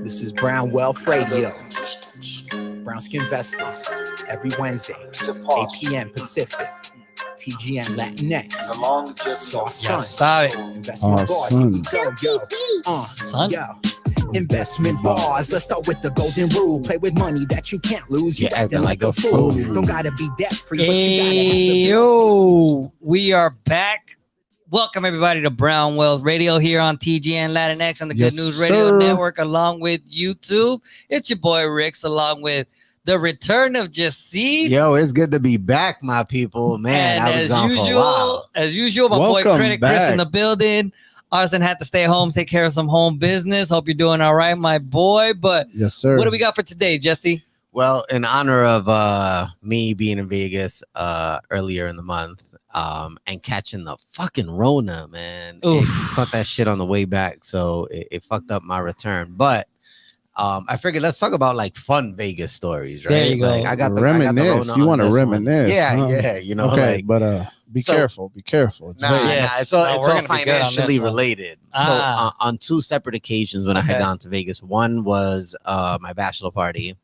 This is Brown Wealth Radio. Brown Skin Investors. Every Wednesday, 8 p.m. Pacific. TGN Latinx. Sauce Sun. Sabe. Investment bars. Here we go, yo. Son. Yo. Investment bars. Let's start with the golden rule. Play with money that you can't lose. You're acting like a fool. Don't gotta be debt free, but you gotta have the Yo, we are back. Welcome everybody to Brown Wealth Radio here on TGN Latinx on the Good News Radio Network, along with YouTube. It's your boy Ricks, along with the return of Jesse. Yo, it's good to be back, my people. Man, And I was gone for a while. as usual, my boy Welcome Critic Chris back. in the building. Arson had to stay home, take care of some home business. Hope you're doing all right, my boy. But Yes, sir. what do we got for today, Jesse? Well, in honor of me being in Vegas earlier in the month and catching the fucking Rona, man. Oof. Caught that shit on the way back, so it fucked up my return. But I figured let's talk about like fun Vegas stories, right? There you go. Like, I got the Reminisce. Rona You on want to this one. reminisce? Yeah, huh? yeah. You know, Okay, like but be so- careful. Be careful. It's Nah, Vegas. Yes. it's all, No, it's we're all gonna be good on this financially one. related. Ah. So on two separate occasions when I had Okay. gone to Vegas, one was my bachelor party,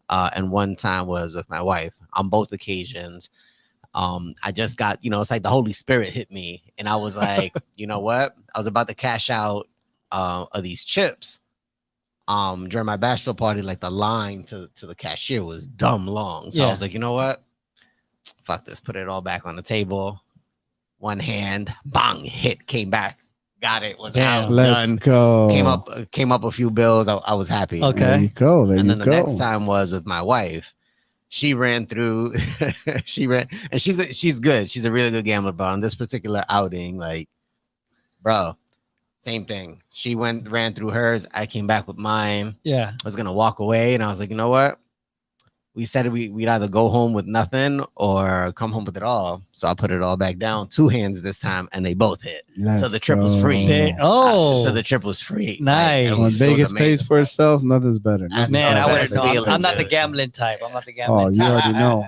and one time was with my wife. On both occasions, I just got, it's like the Holy Spirit hit me, and I was like, you know what? I was about to cash out of these chips. During my bachelor party, like the line to the cashier was dumb long. So I Yeah. was like, you know what? Fuck this. Put it all back on the table. One hand, bang, hit, came back, got it, was Damn. out, Let's done. go. Came up a few bills. I was happy. Okay. There you go. There And you then the go. next time was with my wife. She ran through, and she's good. She's a really good gambler, but on this particular outing, like, bro, same thing. She ran through hers. I came back with mine. Yeah. I was gonna walk away, and I was like, you know what? We said we'd either go home with nothing or come home with it all. So I put it all back down, two hands this time, and they both hit. Let's So the trip was free. They- oh. So the trip was free. Nice. it When was so Vegas amazing. pays for itself, nothing's better. That's Man, the I wouldn't best know. feeling, I'm not the dude. gambling type. I'm not the Oh, gambling you type. already know.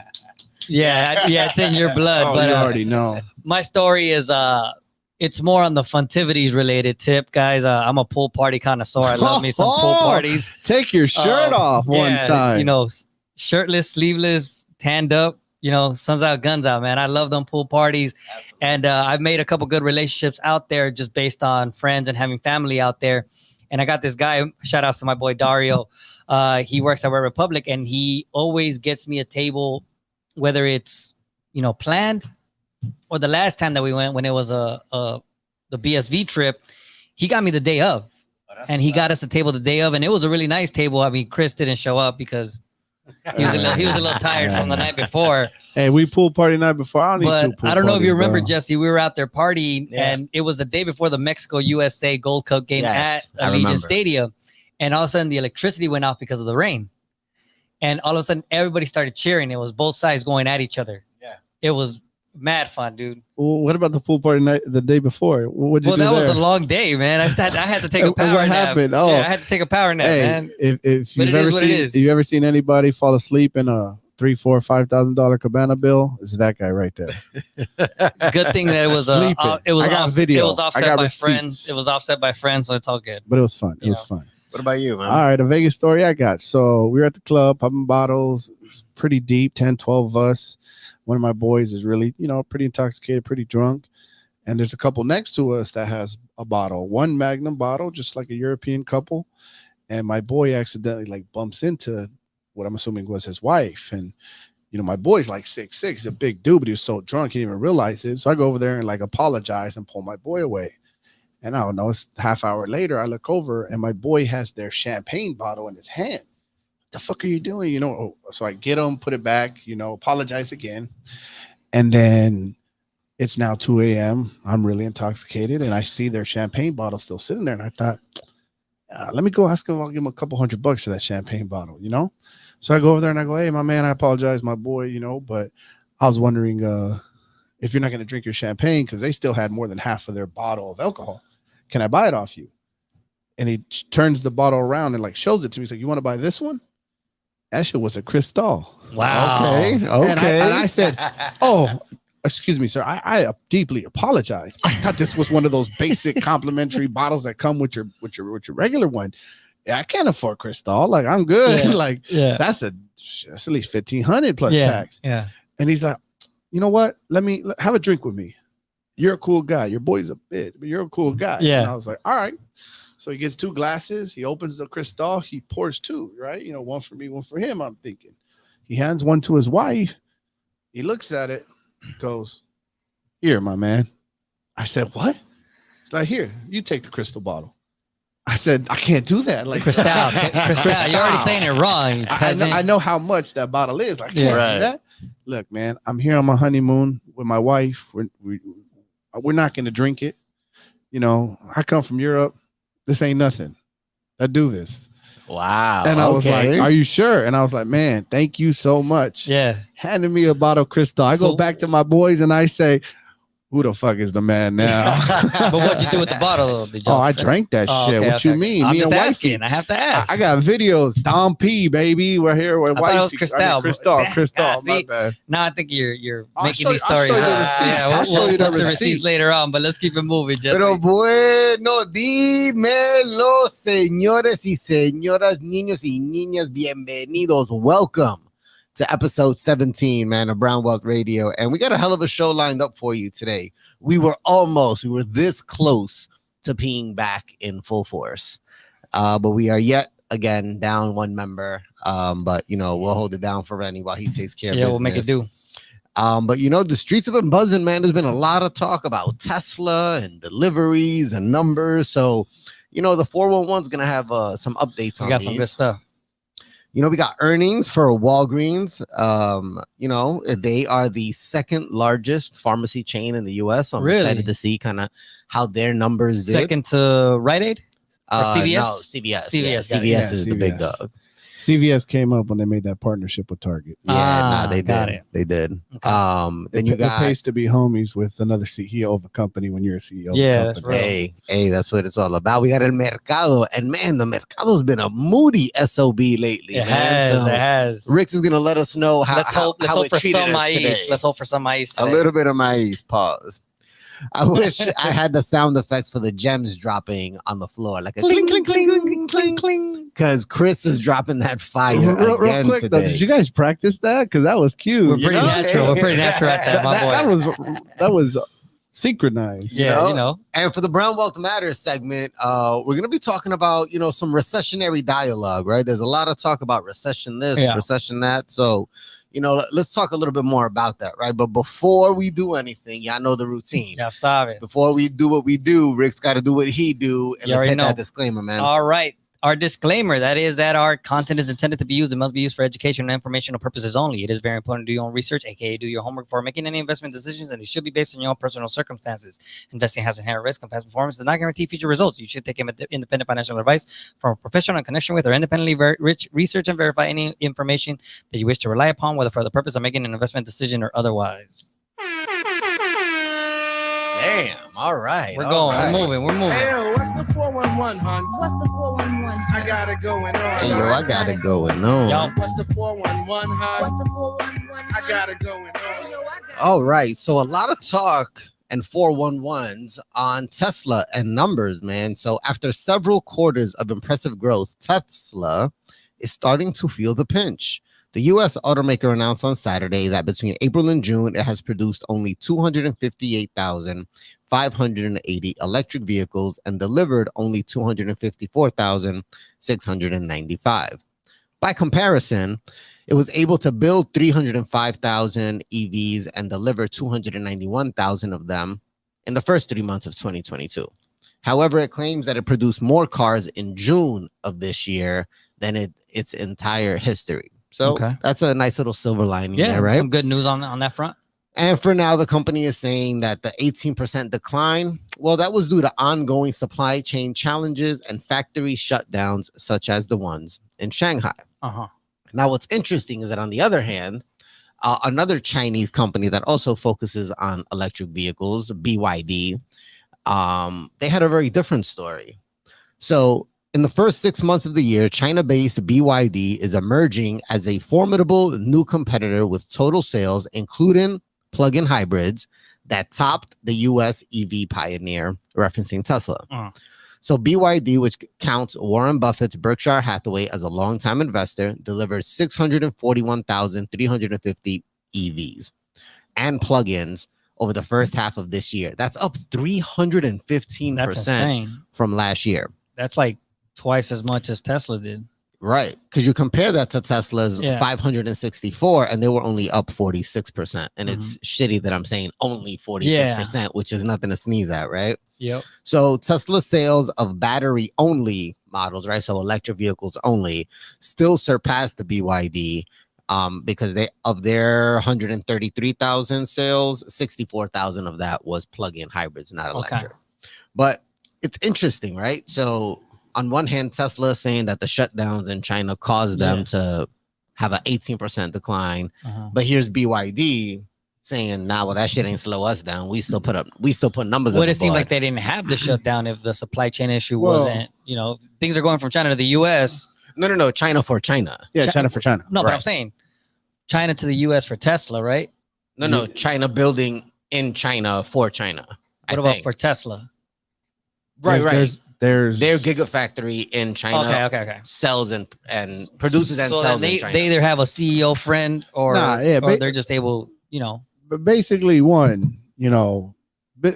Yeah, it's in your blood. Oh, but you already know. my story is it's more on the funtivities related tip, guys. I'm a pool party connoisseur. I love me some pool parties. Take your shirt off one Yeah, time. Shirtless, sleeveless, tanned up. Suns out, guns out, man. I love them pool parties, and I've made a couple good relationships out there just based on friends and having family out there. And I got this guy. Shout outs to my boy Dario. He works at Red Republic, and he always gets me a table, whether it's planned or the last time that we went when it was the BSV trip. He got me the day of, and he got us a table the day of, and it was a really nice table. I mean, Chris didn't show up because he was a little tired from the night before. Hey, we pool party night before. I don't need two But pool I don't know if you parties, remember, bro. Jesse. We were out there partying, Yeah. and it was the day before the Mexico USA Gold Cup game Yes, I at Allegiant remember. Stadium, and all of a sudden the electricity went off because of the rain, and all of a sudden everybody started cheering. It was both sides going at each other. Yeah. It was mad fun, dude. Well, what about the pool party night the day before? What'd you Well, do that was there? a long day, man. I had to take a And power what nap. happened? Oh. Yeah, I had to take a power nap, Hey, man. if But you've it is ever what it seen, is. if you ever seen anybody fall asleep in a $3,000-$5,000 cabana bill, it's that guy right there. Good thing that it was Sleeping. it was I got off- video. It was I offset got by receipts. friends. It was offset by friends, so it's all good. But it was fun. It was Yeah. fun. What about you, man? All right, a Vegas story I got. So we were at the club, popping bottles. It's pretty deep, 10, 12 of us. One of my boys is really, pretty intoxicated, pretty drunk. And there's a couple next to us that has a bottle, one Magnum bottle, just like a European couple. And my boy accidentally bumps into what I'm assuming was his wife. And, my boy's like 6'6", he's a big dude, but he was so drunk, he didn't even realize it. So I go over there and apologize and pull my boy away. And I don't know, it's half hour later, I look over and my boy has their champagne bottle in his hand. The fuck are you doing? So I get him, put it back, apologize again. And then it's now 2 a.m. I'm really intoxicated and I see their champagne bottle still sitting there. And I thought, let me go ask him. I'll give him a couple $100 for that champagne bottle, So I go over there and I go, hey, my man, I apologize, my boy, but I was wondering if you're not going to drink your champagne, because they still had more than half of their bottle of alcohol. Can I buy it off you? And he turns the bottle around and shows it to me. He's like, you want to buy this one? That shit was a Cristal. Wow. Okay. And I said, oh, excuse me, sir. I deeply apologize. I thought this was one of those basic complimentary bottles that come with your regular one. yeah, I can't afford Cristal. Like, I'm good. Yeah. Like, Yeah. that's at least 1,500 plus tax. Yeah. And he's like, you know what? Let me have a drink with me. You're a cool guy. Your boy's a bit, but you're a cool guy. Yeah. And I was like, all right. So he gets 2 glasses. He opens the Cristal. He pours 2, right? You know, one for me, one for him. I'm thinking. He hands one to his wife. He looks at it, goes, here, my man. I said, what? It's like, here, you take the crystal bottle. I said, I can't do that. Like, Cristal. You're already saying it wrong. You peasant. I know how much that bottle is. I can't Yeah. do that. Look, man, I'm here on my honeymoon with my wife. We're not going to drink it. You know, I come from Europe. This ain't nothing. I do this. Wow. And I was like, are you sure? And I was like, man, thank you so much. Yeah. Handed me a bottle of Cristal. I go back to my boys and I say, who the fuck is the man now? But what'd you do with the bottle? Did you I drank that shit. What you mean? I'm Me just and asking. wifey. I have to ask. I got videos. Dom P, baby. We're here with I thought it wifey. was Cristal. Cristal. My See? bad. No, I think you're I'll making show these you- I'll stories. show you the receipts. I'll show you the We'll see receipts. receipts later on, but let's keep it moving, Jesse. Pero bueno, dímelo, señores y señoras, niños y niñas, bienvenidos. Welcome to episode 17, man, of Brown Wealth Radio. And we got a hell of a show lined up for you today. We were this close to being back in full force. But we are yet again down one member. But, you know, we'll hold it down for Rennie while he takes care of business. We'll make it do. But you know, the streets have been buzzing, man. There's been a lot of talk about Tesla and deliveries and numbers. So, you know, the 411 is gonna have some updates on We got these. some good stuff. You know, we got earnings for Walgreens. You know, they are the second largest pharmacy chain in the US. So I'm Really? excited to see kind of how their numbers did. Second to Rite Aid? or CVS? No, CVS. CVS, Yeah, got it. CVS Yeah, is the big CVS. dog. CVS came up when they made that partnership with Target. Yeah, they got did. it. They did. Okay. Then you got it pays to be homies with another CEO of a company when you're a CEO. Yeah, of a that's company. Hey, that's what it's all about. We got El Mercado, and man, the Mercado's been a moody SOB lately. It man. So has. Rix is gonna let us know how Let's hope it for treated some us today. ice. Let's hope for some ice A today. little bit of maize. Pause. I wish I had the sound effects for the gems dropping on the floor, like a clink, clink, clink, clink, clink, clink. Because Chris is dropping that fire Real again quick though, today. did you guys practice that? Because that was cute. We're you pretty know? natural. We're pretty natural at that, my boy. that was synchronized. Yeah, you know. And for the Brown Wealth Matters segment, we're going to be talking about, you know, some recessionary dialogue, right? There's a lot of talk about recession this, recession that. So, you know, let's talk a little bit more about that, right? But before we do anything, y'all know the routine. Ya sabe. Before we do what we do, Rick's got to do what he do. And You let's already hit know. that disclaimer, man. All right. Our disclaimer, that is that our content is intended to be used and must be used for educational and informational purposes only. It is very important to do your own research, aka do your homework before making any investment decisions, and it should be based on your own personal circumstances. Investing has inherent risk, and past performance does not guarantee future results. You should take independent financial advice from a professional in connection with or independently research and verify any information that you wish to rely upon, whether for the purpose of making an investment decision or otherwise. Damn. All right. We're all going. right. We're moving. Hey, yo, what's the 411, hon? What's the 411? I got it going on. Hey, yo, I got it going on. Yo. What's the 411, hon? What's the 411? I got it going on. Yo, I got All right. So a lot of talk and 411s on Tesla and numbers, man. So after several quarters of impressive growth, Tesla is starting to feel the pinch. The U.S. automaker announced on Saturday that between April and June, it has produced only 258,580 electric vehicles and delivered only 254,695. By comparison, it was able to build 305,000 EVs and deliver 291,000 of them in the first 3 months of 2022. However, it claims that it produced more cars in June of this year than its entire history. So Okay. that's a nice little silver lining Yeah, there, right? some good news on that front. And for now, the company is saying that the 18% decline, well, that was due to ongoing supply chain challenges and factory shutdowns, such as the ones in Shanghai. Uh-huh. Now, what's interesting is that on the other hand, another Chinese company that also focuses on electric vehicles, BYD, they had a very different story. So in the first 6 months of the year, China-based BYD is emerging as a formidable new competitor with total sales, including plug-in hybrids, that topped the U.S. EV pioneer, referencing Tesla. So BYD, which counts Warren Buffett's Berkshire Hathaway as a longtime investor, delivered 641,350 EVs and plugins over the first half of this year. That's up 315% That's insane. from last year. That's like twice as much as Tesla did. Right. Because you compare that to Tesla's Yeah. 564 and they were only up 46%. And it's shitty that I'm saying only 46%, which is nothing to sneeze at, right? Yep. So Tesla sales of battery only models, right? So electric vehicles only, still surpassed the BYD because they of their 133,000 sales, 64,000 of that was plug-in hybrids, not electric. But it's interesting, right? So on one hand, Tesla is saying that the shutdowns in China caused them to have an 18% decline. But here's BYD saying, nah, well, that shit ain't slow us down. We still put numbers. Would it seem like they didn't have the shutdown if the supply chain issue wasn't, things are going from China to the US. No, China for China. Yeah, China for China. No, but I'm Right. saying China to the US for Tesla, right? No, China building in China for China. What about for Tesla? Right. There's Their gigafactory in China Okay. sells and produces and So sells then in China. they either have a CEO friend or, or they're just able, but basically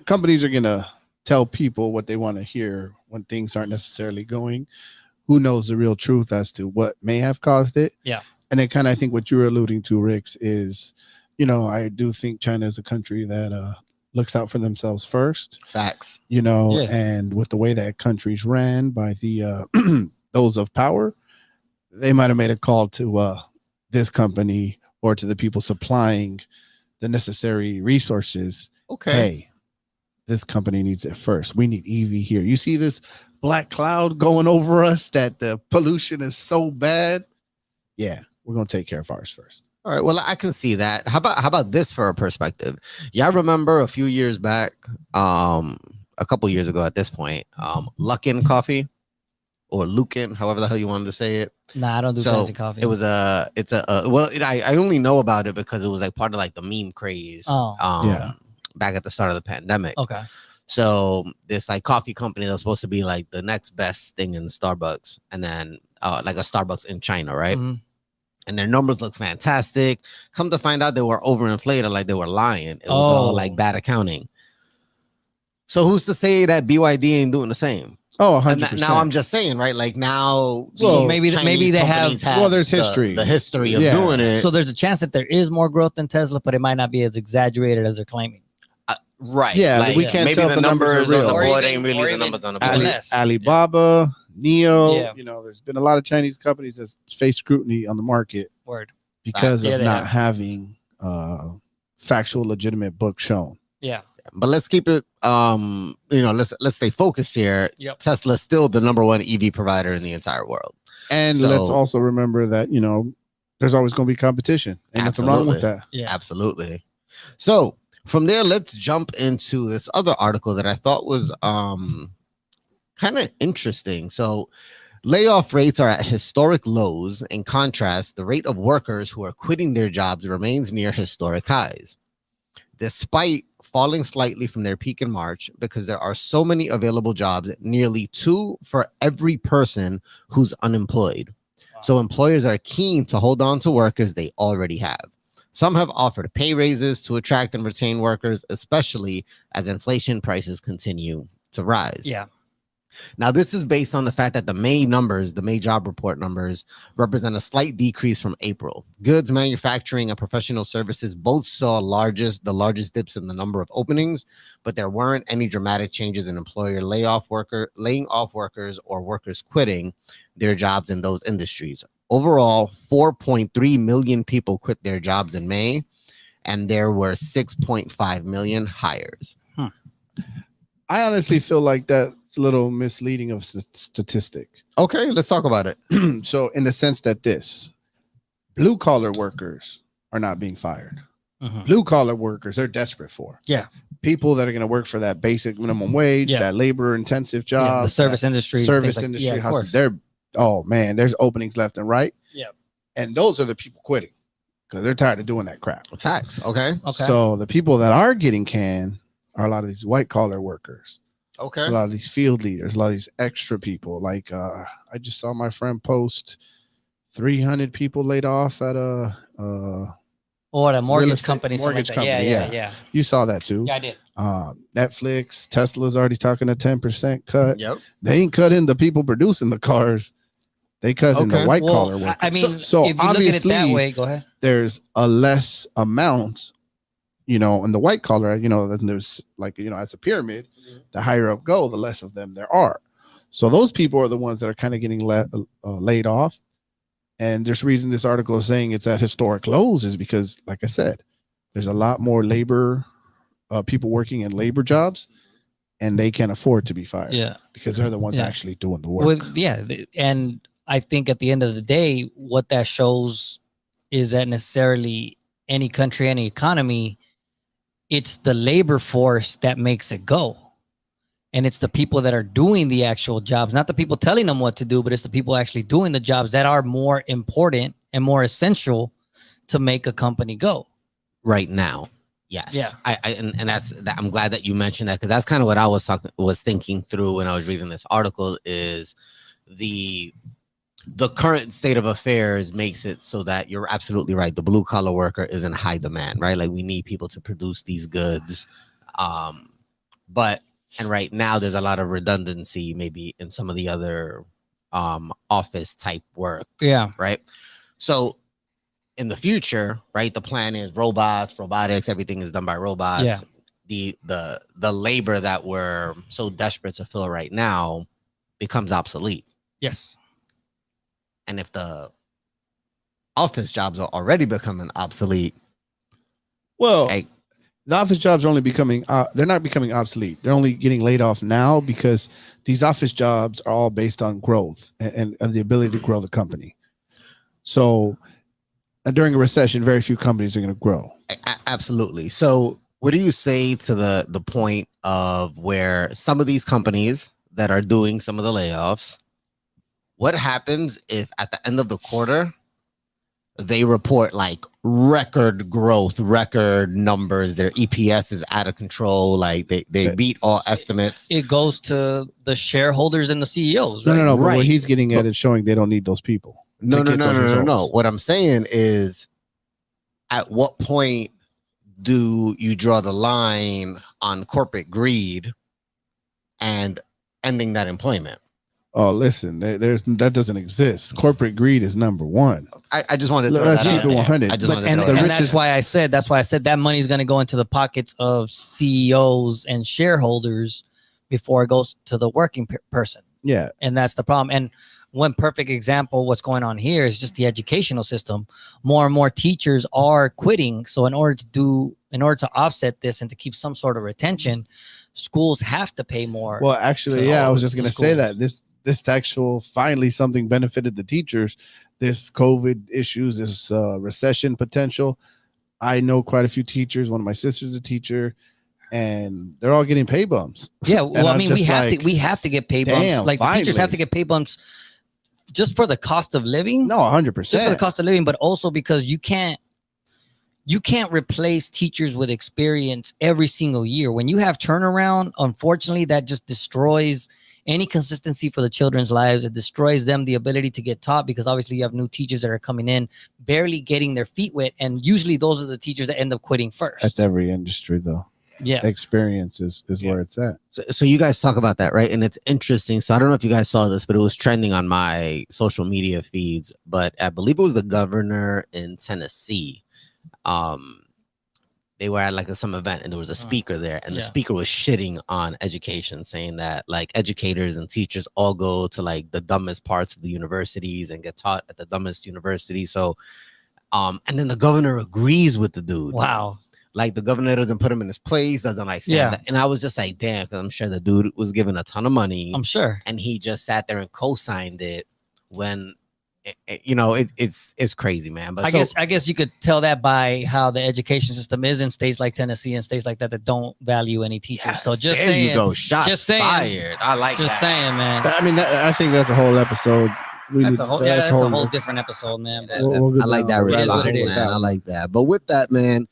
companies are gonna tell people what they want to hear when things aren't necessarily going. Who knows the real truth as to what may have caused it? Yeah. And then kind of I think what you were alluding to, Rix, is I do think China is a country that looks out for themselves first. Facts. And with the way that countries ran by the those of power, they might have made a call to this company or to the people supplying the necessary resources. Okay. Hey, this company needs it first. We need EV here. You see this black cloud going over us that the pollution is so bad. Yeah, we're gonna take care of ours first. All right. Well, I can see that. How about this for a perspective? Yeah, I remember a few years back, a couple years ago at this point, Luckin Coffee or Lukin, however the hell you wanted to say it. Nah, I don't do fancy coffee. It was I only know about it because it was like part of like the meme craze. Back at the start of the pandemic. Okay. So this like coffee company that was supposed to be like the next best thing in Starbucks, and then like a Starbucks in China, right? Mhm. And their numbers look fantastic. Come to find out they were overinflated, like they were lying. It was all like bad accounting. So who's to say that BYD ain't doing the same? Oh, And 100%. now I'm just saying, right? Like now, Well, these maybe Chinese they have- companies well, there's history. the history of Yeah. doing it. So there's a chance that there is more growth in Tesla, but it might not be as exaggerated as they're claiming. Right. Yeah, like, we can't maybe tell the if the numbers numbers are on the real. Or board even- ain't really or the even- numbers on the Ali- board. less. Alibaba, Neo. Yeah. There's been a lot of Chinese companies that face scrutiny on the market Word. because Yeah, of they not have. having factual, legitimate book shown. Yeah. But let's keep it let's stay focused here. Yep. Tesla's still the number one EV provider in the entire world. And So- let's also remember that there's always going to be competition. Ain't nothing wrong with that. Yeah. Absolutely. So from there, let's jump into this other article that I thought was kind of interesting. So layoff rates are at historic lows. In contrast, the rate of workers who are quitting their jobs remains near historic highs, despite falling slightly from their peak in March, because there are so many available jobs, nearly 2 for every person who's unemployed. So employers are keen to hold on to workers they already have. Some have offered pay raises to attract and retain workers, especially as inflation prices continue to rise. Yeah. Now, this is based on the fact that the May job report numbers represent a slight decrease from April. Goods, manufacturing, and professional services both saw the largest dips in the number of openings, but there weren't any dramatic changes in employer laying off workers or workers quitting their jobs in those industries. Overall, 4.3 million people quit their jobs in May, and there were 6.5 million hires. I honestly feel like that's a little misleading of statistic. Okay, let's talk about it. So in the sense that blue collar workers are not being fired. Mhm. Blue collar workers are desperate for. Yeah. People that are going to work for that basic minimum wage, Yeah. that labor intensive Yeah, job, the service industry. service things like- industry, Yeah, of course. oh man, there's openings left and right. Yeah. And those are the people quitting because they're tired of doing that crap. Facts. Okay. Okay. So the people that are getting canned are a lot of these white collar workers. Okay. A lot of these field leaders, a lot of these extra people. Like I just saw my friend post 300 people laid off at a Or a real mortgage estate- company, something mortgage like that. Yeah, company, yeah, yeah. yeah. You saw that too. Yeah, I did. Netflix, Tesla's already talking a 10% cut. Yep. They ain't cutting the people producing the cars. They cutting the Okay. white Well, collar workers. I mean, so if you look at it that obviously, way, go ahead. there's a less amount, in the white collar, then there's like, as a pyramid, the higher up go, the less of them there are. So those people are the ones that are kind of getting laid off. And there's reason this article is saying it's at historic lows is because, like I said, there's a lot more labor, people working in labor jobs, and they can't afford to be fired. Yeah. Because they're the ones Yeah. actually doing the work. And I think at the end of the day, what that shows is that necessarily any country, any economy, it's the labor force that makes it go. And it's the people that are doing the actual jobs, not the people telling them what to do, but it's the people actually doing the jobs that are more important and more essential to make a company go. Right now. Yes. Yeah. And that's that. I'm glad that you mentioned that, because that's kind of what I was thinking through when I was reading this article. Is the current state of affairs makes it so that you're absolutely right. The blue collar worker is in high demand, right? Like we need people to produce these goods. And right now there's a lot of redundancy maybe in some of the other office type work. Yeah. Right. So in the future, right, the plan is robotics, everything is done by robots. Yeah. The labor that we're so desperate to fill right now becomes obsolete. Yes. And if the office jobs are already becoming obsolete, Well, like, the office jobs are only becoming, they're not becoming obsolete. They're only getting laid off now because these office jobs are all based on growth and the ability to grow the company. So during a recession, very few companies are going to grow. absolutely. So what do you say to the point of where some of these companies that are doing some of the layoffs, what happens if at the end of the quarter they report like record growth, record numbers, their EPS is out of control, like they beat all estimates? It goes to the shareholders and the CEOs, right? No. But Right. what he's getting at is showing they don't need those people. No. get those results. What I'm saying is, at what point do you draw the line on corporate greed and ending that employment? Oh, listen, that doesn't exist. Corporate greed is number one. I just wanted to throw Let's that keep out it there. 100. I just But, wanted to and throw the that out that's there. why I said that money is going to go into the pockets of CEOs and shareholders before it goes to the working person. Yeah. And that's the problem. And one perfect example, what's going on here is just the educational system. More and more teachers are quitting. So in order to offset this and to keep some sort of retention, schools have to pay more. Well, actually, to I was all just the going to say schools. that this actual finally something benefited the teachers. This COVID issues, this recession potential. I know quite a few teachers. One of my sisters is a teacher, and they're all getting pay bumps. Yeah, And well, I I'm mean, just we have to get pay bumps. damn, Like the teachers have finally. to get pay bumps just for the cost of living. No, 100%. Just for the cost of living, but also because you can't replace teachers with experience every single year. When you have turnaround, unfortunately, that just destroys any consistency for the children's lives. It destroys them the ability to get taught, because obviously you have new teachers that are coming in, barely getting their feet wet. And usually those are the teachers that end up quitting first. That's every industry, though. Yeah. Experience is where it's at. So you guys talk about that, right? And it's interesting. So I don't know if you guys saw this, but it was trending on my social media feeds. But I believe it was the governor in Tennessee. They were at like some event, and there was a speaker there, and the Yeah. speaker was shitting on education, saying that like educators and teachers all go to like the dumbest parts of the universities and get taught at the dumbest universities. So, and then the governor agrees with the dude. Wow. Like the governor doesn't put him in his place, doesn't like stand Yeah. that. And I was just like, damn, because I'm sure the dude was given a ton of money, I'm sure. and he just sat there and co-signed it when it's crazy, man. But I guess you could tell that by how the education system is in states like Tennessee and states like that don't value any teachers. So just there saying, you go, shots just saying, fired. I like just that. saying, man. I mean, I think that's a whole episode. That's a whole different episode, man. But I like that It is what response, it is. man. I like that. But with that, man,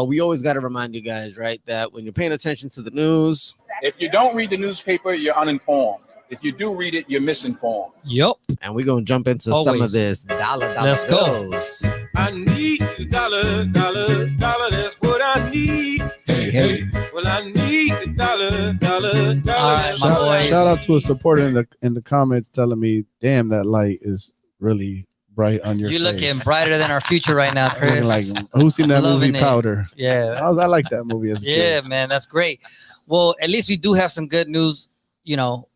we always got to remind you guys, right, that when you're paying attention to the news, If you don't read the newspaper, you're uninformed. If you do read it, you're misinformed. Yep. And we're gonna jump into some Always. of this dollar Let's go. bills. I need the dollar, dollar, dollar. That's what I need. Hey, hey. Well, I need the dollar, dollar, dollar. All right, my boys. Shout out to a supporter in the comments telling me, "Damn, that light is really bright on your You're face." looking brighter than our future right now, I'm Chris. like, who's seen that Loving movie it. Powder? Yeah. I like that movie as a Yeah, kid. man, that's great. Well, at least we do have some good news. You know,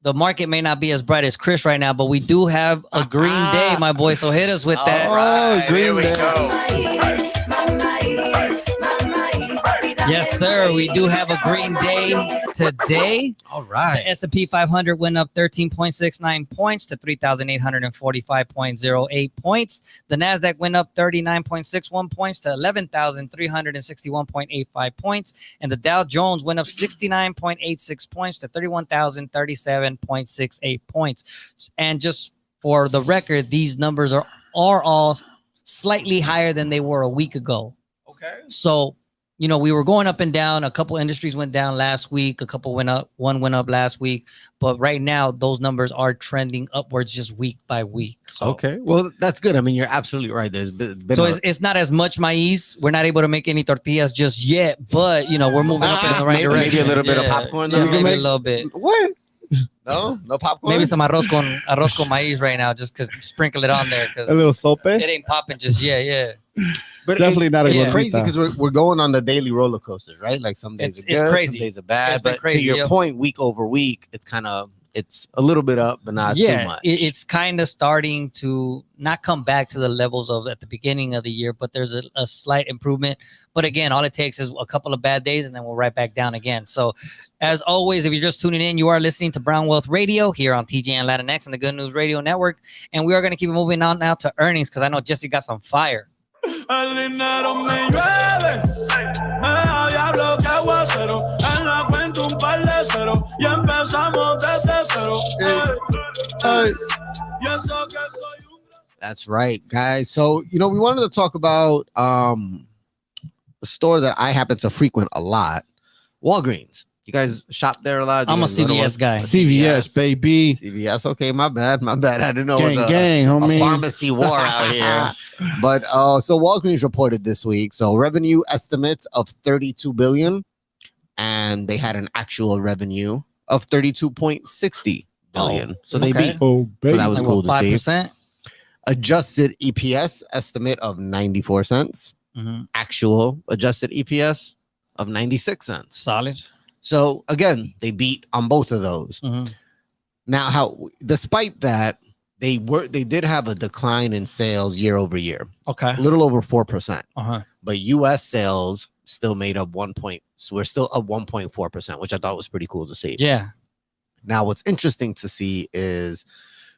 the market may not be as bright as Chris right now, but we do have a green day, my boy. So hit us with that. All right, Green here we Day. go. Yes, sir. We do have a green day today. All The right. S&P 500 went up 13.69 points to 3,845.08 points. The NASDAQ went up 39.61 points to 11,361.85 points. And the Dow Jones went up 69.86 points to 31,037.68 points. And just for the record, these numbers are all slightly higher than they were a week ago. Okay. So, you know, we were going up and down. A couple industries went down last week. A couple went up. One went up last week. But right now, those numbers are trending upwards just week by week. So, Okay. Well, that's good. I mean, you're absolutely right. There's been so a- it's not as much maíz. We're not able to make any tortillas just yet. But, you know, we're moving up in the right Maybe- direction. maybe a little bit of popcorn, Yeah, though? maybe a Make- little bit. what? No popcorn. Maybe some arroz con maíz right now. Just sprinkle it on there. A Because little sope. it ain't popping just yet. Yeah. But Definitely not a Yeah. It's crazy gordita. because we're going on the daily roller coasters, right? Like some days It's are good, crazy. some days are bad. It's been But crazy, to your yep. point, week over week, it's a little bit up, but not too much. It's kind of starting to not come back to the levels of at the beginning of the year, but there's a slight improvement. But again, all it takes is a couple of bad days and then we're right back down again. So as always, if you're just tuning in, you are listening to Brown Wealth Radio here on TGN Latinx and the Good News Radio Network. And we are going to keep moving on now to earnings because I know Jesse got some fire. El dinero me llueve, diablo que aguacero, en la cuenta un par de cero, y empezamos desde cero. Y eso que soy un... That's right, guys. So, you know, we wanted to talk about a store that I happen to frequent a lot, Walgreens. You guys shop there a lot? I'm You a guys go to CVS guy. CVS, baby. CVS. Okay, my bad. I didn't know it was Gang, a homie. pharmacy war out here. But so Walgreens reported this week. So revenue estimates of 32 billion, and they had an actual revenue of 32.60 billion. So they okay. beat. Oh, So baby. that was Like, cool what, to see. 5%? Adjusted EPS estimate of 94 cents. Mhm. Actual adjusted EPS of 96 cents. Solid. So again, they beat on both of those. Mhm. Now, despite that, they did have a decline in sales year over year, Okay. a little over 4%. Uh-huh. But U.S. sales still made up so we're still up 1.4%, which I thought was pretty cool to see. Yeah. Now, what's interesting to see is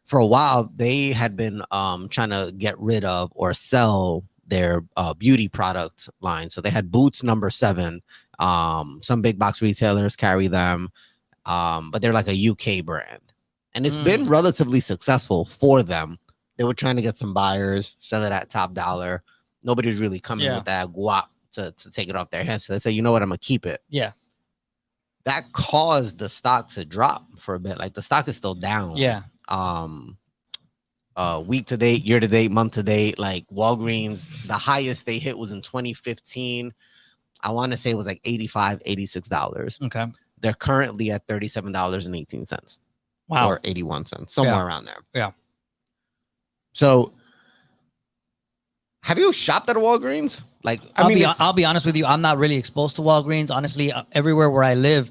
for a while they had been trying to get rid of or sell their beauty product line. So they had Boots number 7. Some big box retailers carry them, but they're like a UK brand, and it's been relatively successful for them. They were trying to get some buyers, sell it at top dollar. Nobody's really coming with that guap to take it off their hands. So they say, you know what, I'm gonna keep it. Yeah. That caused the stock to drop for a bit. Like the stock is still down. Yeah. Week to date, year to date, month to date, like Walgreens, the highest they hit was in 2015. I want to say it was like $85, $86. Okay. They're currently at $37.18 Wow. or 81 cents, somewhere Yeah. around there. Yeah. So have you shopped at a Walgreens? Like, I'll be honest with you. I'm not really exposed to Walgreens. Honestly, everywhere where I live,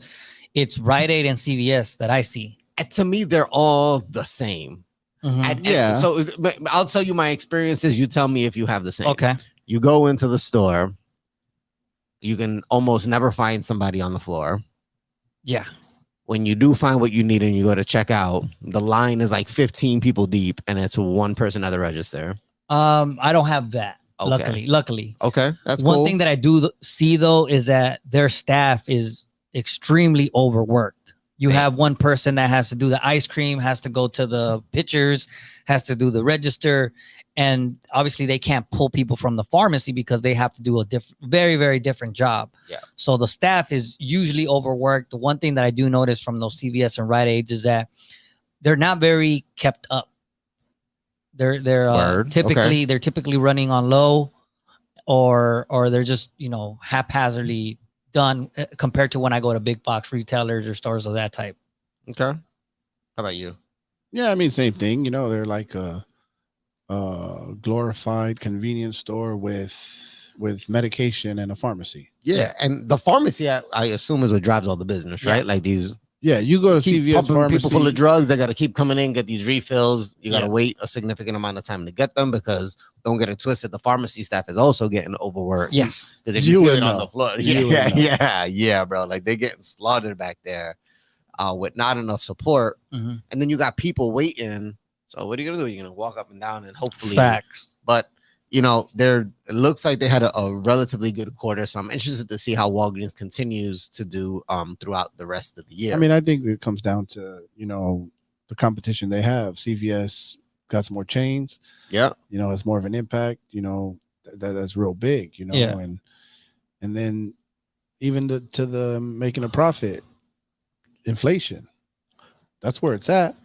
it's Rite Aid and CVS that I see. to me, they're all the same. Mhm. And so but I'll tell you my experiences. You tell me if you have the same. Okay. You go into the store, you can almost never find somebody on the floor. Yeah. When you do find what you need and you go to check out, the line is like 15 people deep and it's one person at the register. I don't have that. Okay. Luckily. Okay, that's One cool. thing that I do see though is that their staff is extremely overworked. You have one person that has to do the ice cream, has to go to the pitchers, has to do the register. And obviously they can't pull people from the pharmacy because they have to do a very, very different job. Yeah. So the staff is usually overworked. The one thing that I do notice from those CVS and Rite Aids is that they're not very kept up. They're typically running on low, or they're just, haphazardly done compared to when I go to big box retailers or stores of that type. Okay. How about you? Yeah, I mean, same thing. They're like a glorified convenience store with medication and a pharmacy. Yeah, and the pharmacy, I assume, is what drives all the business, right? Like these. Yeah, you go to Keep CVS pumping pharmacy. people full of drugs. They got to keep coming in, get these refills. You got to Yeah. wait a significant amount of time to get them, because don't get it twisted, the pharmacy staff is also getting overworked. Yes. Because if You you feel would it on know. the floor, You would know. yeah, bro. Like they're getting slaughtered back there, with not enough support, Mhm. and then you got people waiting. So what are you gonna do? You're gonna walk up and down and hopefully. Facts. But it looks like they had a relatively good quarter. So I'm interested to see how Walgreens continues to do throughout the rest of the year. I mean, I think it comes down to, the competition they have. CVS got some more chains. yeah, It's more of an impact, that's real big, Yeah. and then even to the making a profit, inflation. That's where it's at.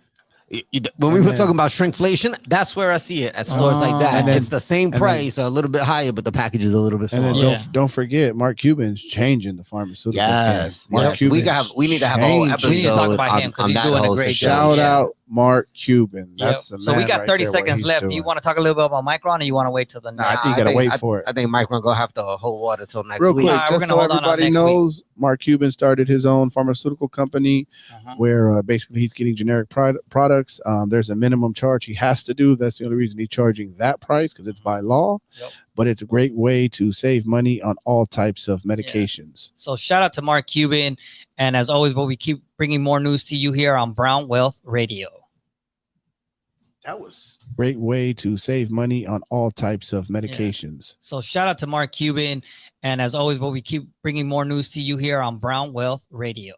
When we And were then- talking about shrinkflation, that's where I see it at stores like that. And then- It's the same and price, or a little bit higher, but the package is a little bit And smaller. then Yeah. don't forget, Mark Cuban's changing the pharmaceutical Yes, game. Mark yes. Cuban's We need to have a whole changing. episode We need to talk about him 'cause on he's that doing a whole great situation. job. Shout Yeah. out Mark Cuban. Yep. That's a So we man got right 30 there, what seconds he's left. Do doing. you want to talk a little bit about Micron, or you want to wait till the Nah, I next? think you gotta wait I- for it. I think Micron gonna have to hold water till next Real week. quick, All right, we're just gonna so hold on everybody next week. knows, Mark Cuban started his own pharmaceutical company Uh-huh. where basically he's getting generic products. There's a minimum charge he has to do. That's the only reason he's charging that price, because it's by law. Yep. But it's a great way to save money on all types of medications. So shout out to Mark Cuban. And as always, we keep bringing more news to you here on Brown Wealth Radio. That was great way to save money on all types of medications. So shout out to Mark Cuban. And as always, we keep bringing more news to you here on Brown Wealth Radio.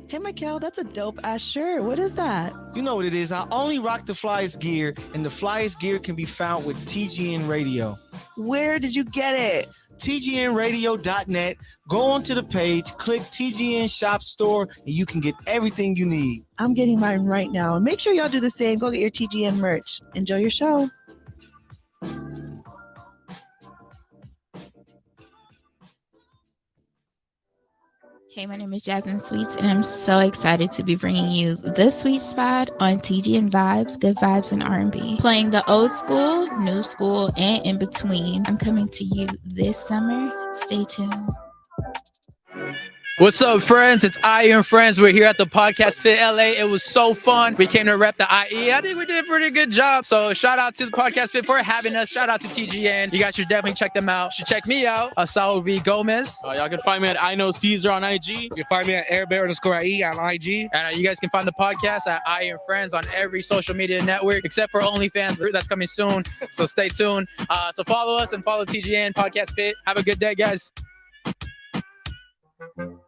Hey, Michael, that's a dope ass shirt. What is that? You know what it is. I only rock the Flyers gear, and the Flyers gear can be found with TGN Radio. Where did you get it? TGNradio.net. Go onto the page, click TGN Shop Store, and you can get everything you need. I'm getting mine right now. And make sure y'all do the same. Go get your TGN merch. Enjoy your show. Hey, my name is Jasmine Sweets, and I'm so excited to be bringing you The Sweet Spot on TGN Vibes, Good Vibes, and R&B. Playing the old school, new school, and in between. I'm coming to you this summer. Stay tuned. What's up, friends? It's Iron Friends. We're here at the Podcast Pit LA. It was so fun. We came to rep the IE. I think we did a pretty good job. So shout out to the Podcast Pit for having us. Shout out to TGN. You guys should definitely check them out. You should check me out, Saul V. Gomez. Y'all can find me at I Know Caesar on IG. You can find me at airbear_IE on IG. And you guys can find the podcast at Iron Friends on every social media network, except for OnlyFans. That's coming soon. So stay tuned. So follow us and follow TGN Podcast Pit. Have a good day, guys.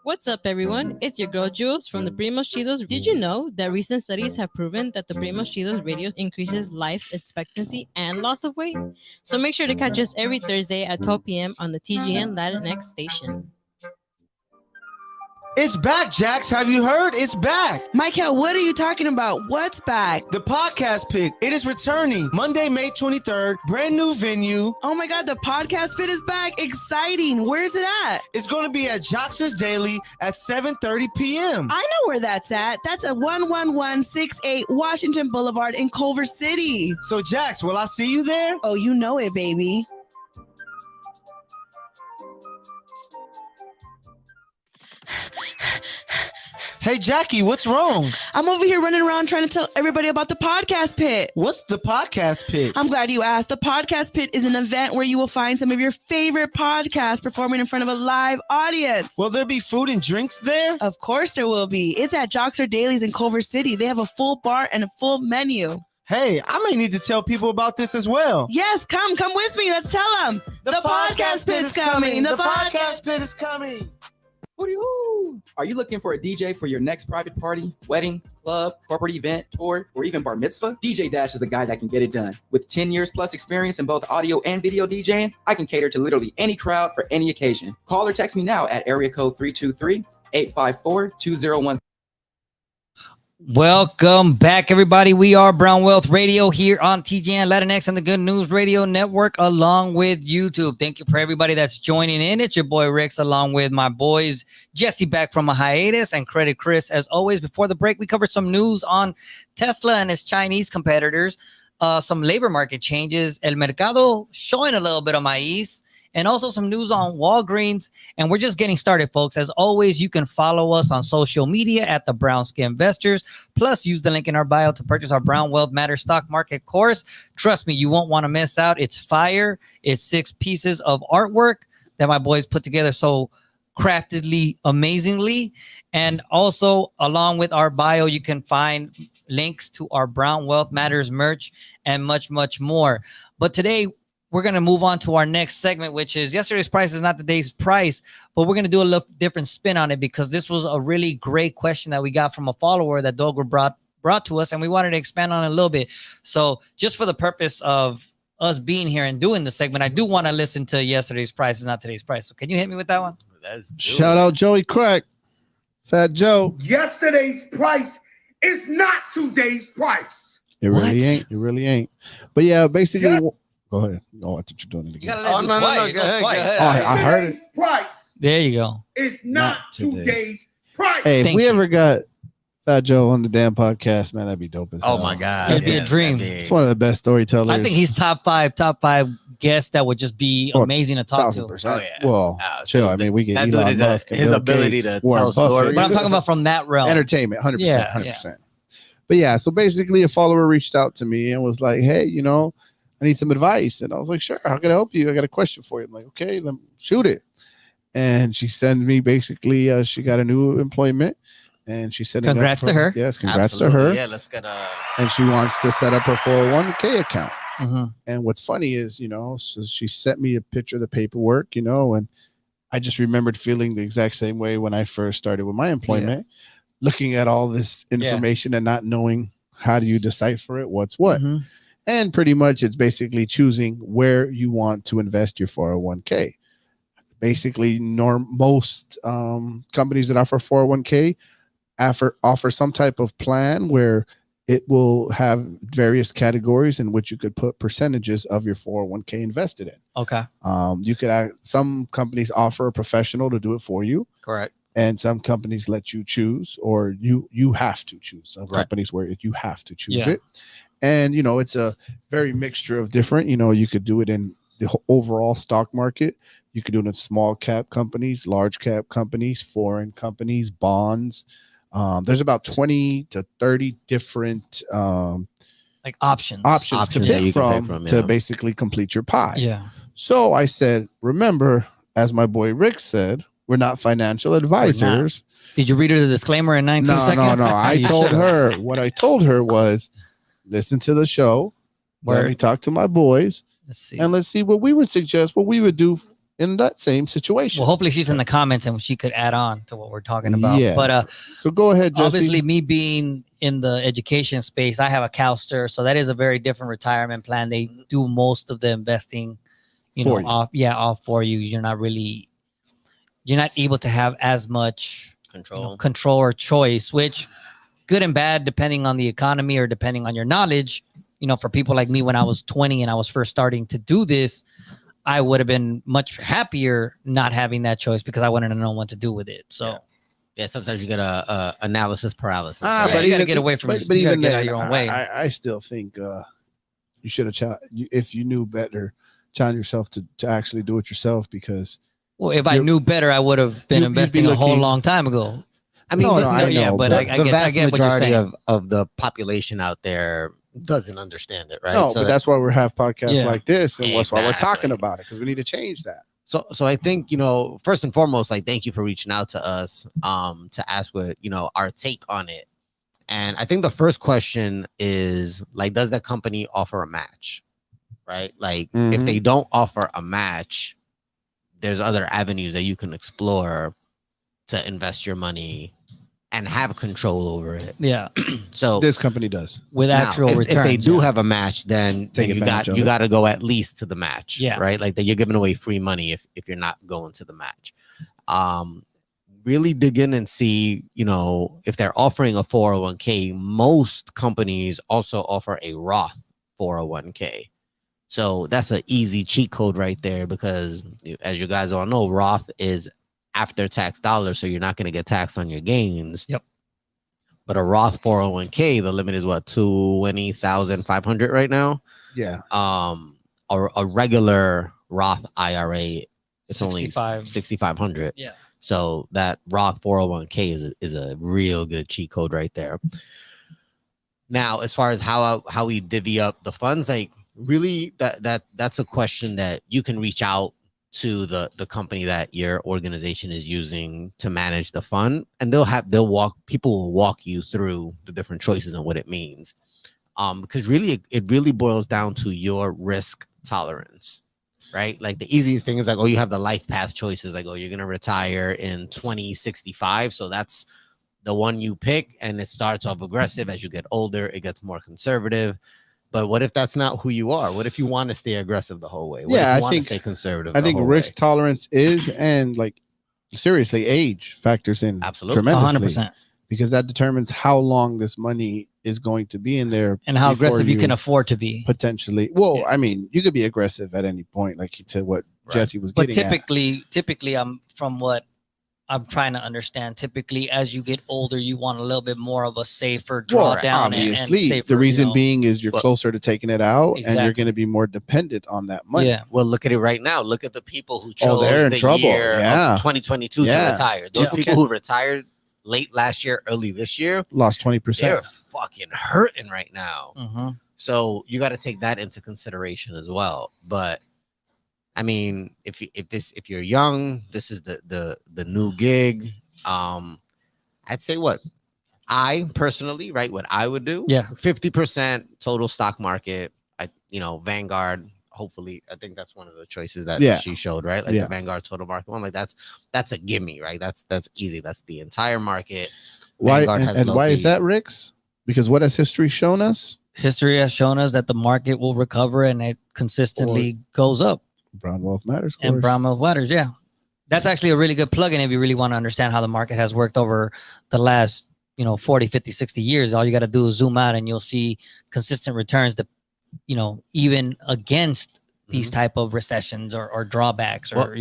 What's up, everyone? It's your girl Jules from the Primos Chidos. Did you know that recent studies have proven that the Primos Chidos radio increases life expectancy and loss of weight? So make sure to catch us every Thursday at 12 p.m. on the TGN Latinx station. It's back, Jax. Have you heard? It's back. Michael, what are you talking about? What's back? The Podcast Pit. It is returning Monday, May 23rd. Brand new venue. Oh my God, the Podcast Pit is back. Exciting. Where's it at? It's going to be at Jackson's Daily at 7:30 p.m. I know where that's at. That's at 11168 Washington Boulevard in Culver City. So, Jax, will I see you there? Oh, you know it, baby. Hey, Jackie, what's wrong? I'm over here running around trying to tell everybody about the Podcast Pit. What's the Podcast Pit? I'm glad you asked. The Podcast Pit is an event where you will find some of your favorite podcasts performing in front of a live audience. Will there be food and drinks there? Of course there will be. It's at Joxer Dailies in Culver City. They have a full bar and a full menu. Hey, I may need to tell people about this as well. Yes, come with me. Let's tell them. The podcast pit is coming. The podcast pit is coming. Hooty-hoo. Are you looking for a DJ for your next private party, wedding, club, corporate event, tour, or even bar mitzvah? DJ Dash is the guy that can get it done. With 10 years plus experience in both audio and video DJing, I can cater to literally any crowd for any occasion. Call or text me now at area code 323-854-2013. Welcome back, everybody. We are Brown Wealth Radio here on TGN Latinx and the Good News Radio Network, along with YouTube. Thank you for everybody that's joining in. It's your boy Rix, along with my boys Jesse back from a hiatus and Credit Chris. As always, before the break, we covered some news on Tesla and its Chinese competitors, some labor market changes, El Mercado showing a little bit of maíz, and also some news on Walgreens. And we're just getting started, folks. As always, you can follow us on social media at the Brown Skin Investors. Plus, use the link in our bio to purchase our Brown Wealth Matters stock market course. Trust me, you won't want to miss out. It's fire. It's 6 pieces of artwork that my boys put together so craftedly, amazingly. And also, along with our bio, you can find links to our Brown Wealth Matters merch and much, much more. But today, we're going to move on to our next segment, which is yesterday's price is not today's price, but we're going to do a little different spin on it because this was a really great question that we got from a follower that Dogra brought to us, and we wanted to expand on it a little bit. So just for the purpose of us being here and doing the segment, I do want to listen to yesterday's price is not today's price. So can you hit me with that one? Shout out Joey Crack, Fat Joe. Yesterday's price is not today's price. It really ain't. It really ain't. But yeah, basically. Go ahead. Oh, I thought you're doing it again. No. Go ahead. I heard it. Price There you go. is not today's price. Hey, if Thank we you. ever got Fat Joe on the damn podcast, man, that'd be dope as hell. Oh my God. It'd be a dream. It's one of the best storytellers. I think he's top five guests that would just be amazing to talk to. 1,000%. Oh, yeah. Well, chill. I mean, we get That dude Elon is Musk and his Bill ability Gates, to Warren tell Buffett. stories. But I'm talking about from that realm. Entertainment, 100%, Yeah, 100%. But yeah, so basically a follower reached out to me and was like, hey, I need some advice. And I was like, sure, how can I help you? I got a question for you. I'm like, okay, let me shoot it. And she sent me basically, she got a new employment and she said, Congrats to her. Yes, congrats Absolutely. to her. Yeah, let's get And she wants to set up her 401k account. Mm-hmm. And what's funny is, so she sent me a picture of the paperwork, and I just remembered feeling the exact same way when I first started with my employment, looking at all this information and not knowing how do you decipher it, what's what. Mm-hmm. And pretty much it's basically choosing where you want to invest your 401k. Basically, most companies that offer 401k offer some type of plan where it will have various categories in which you could put percentages of your 401k invested in. Okay. You could some companies offer a professional to do it for you. correct. And some companies let you choose, or you have to choose. Some companies where you have to choose it. And, it's a very mixture of different, you could do it in the overall stock market. You could do it in small cap companies, large cap companies, foreign companies, bonds. There's about 20 to 30 different like options to pick from to basically complete your pie. Yeah. So I said, remember, as my boy Rick said, we're not financial advisors. Did you read her the disclaimer in 19 seconds? No. I told her, what I told her was, listen to the show. Let me talk to my boys. Let's see what we would suggest, what we would do in that same situation. Well, hopefully she's in the comments and she could add on to what we're talking about. Yeah. But so go ahead, Jesse. Obviously, me being in the education space, I have a CalSTRS, so that is a very different retirement plan. They do most of the investing, off for you. You're not able to have as much control or choice, which good and bad, depending on the economy or depending on your knowledge. For people like me, when I was 20 and I was first starting to do this, I would have been much happier not having that choice because I wouldn't have known what to do with it. So, yeah, sometimes you get a analysis paralysis. But you got to get away from it. You got to get out of your own way. I still think you should have, if you knew better, challenge yourself to actually do it yourself because. Well, if I knew better, I would have been investing a whole long time ago. I mean, I know, but I the get vast what you're majority saying. of the population out there doesn't understand it, right? No, but that's why we have podcasts like this, and that's why we're Exactly. talking about it because we need to change that. So I think, first and foremost, like, thank you for reaching out to us to ask what, our take on it. And I think the first question is like, does that company offer a match? Right? Like if they don't offer a match, there's other avenues that you can explore to invest your money and have control over it. Yeah. So this company does with actual returns. If they do have a match, then you got advantage of it. to go at least to the match. Yeah. Right. Like that you're giving away free money if you're not going to the match. Really dig in and see, you know, if they're offering a 401k. Most companies also offer a Roth 401k. So that's an easy cheat code right there, because as you guys all know, Roth is after tax dollars, so you're not going to get taxed on your gains. Yep. But a Roth 401k, the limit is what, 20,500 right now. Yeah. Or a regular Roth IRA, it's 65. only 6,500. Yeah. So that Roth 401k is a real good cheat code right there. Now, as far as how we divvy up the funds, like really that's a question that you can reach out to the company that your organization is using to manage the fund, and people will walk you through the different choices and what it means. Because really it really boils down to your risk tolerance. Right? Like the easiest thing is like, oh, you have the life path choices. Like, oh, you're going to retire in 2065. So that's the one you pick. And it starts off aggressive. As you get older, it gets more conservative. But what if that's not who you are? What if you want to stay aggressive the whole way? What if you want to stay conservative? I think risk tolerance is, and like seriously, age factors in tremendously. 100%. Because that determines how long this money is going to be in there and how aggressive you can afford to be. Potentially. Well, I mean, you could be aggressive at any point, like you said, what Jesse was But getting typically, from what I'm trying to understand, typically as you get older, you want a little bit more of a safer drawdown. Obviously, and safer, the reason you know, being is you're closer to taking it out, and Exactly. you're going to be more dependent on that money. Yeah. Well, look at it right now. Look at the people who chose they're in the trouble. year Yeah. of 2022 to Yeah. retire. Those people who retired late last year, early this year, Lost 20%. they're fucking hurting right now. Mm-hmm. So you got to take that into consideration as well. But I mean, if you're young, this is the new gig. I'd say what I personally, right, what I would do. Yeah. 50% total stock market. Vanguard. Hopefully, I think that's one of the choices that she showed, right? Like the Vanguard total market one. Like that's a gimme, right? That's easy. That's the entire market. Why Vanguard has and low why is fees. that, Rix? Because what has history shown us? History has shown us that the market will recover and it consistently goes up. Brown Wealth Matters. And Brown Wealth Matters, yeah. That's actually a really good plugin if you really want to understand how the market has worked over the last, 40, 50, 60 years. All you got to do is zoom out and you'll see consistent returns that, even against these type of recessions or drawbacks or,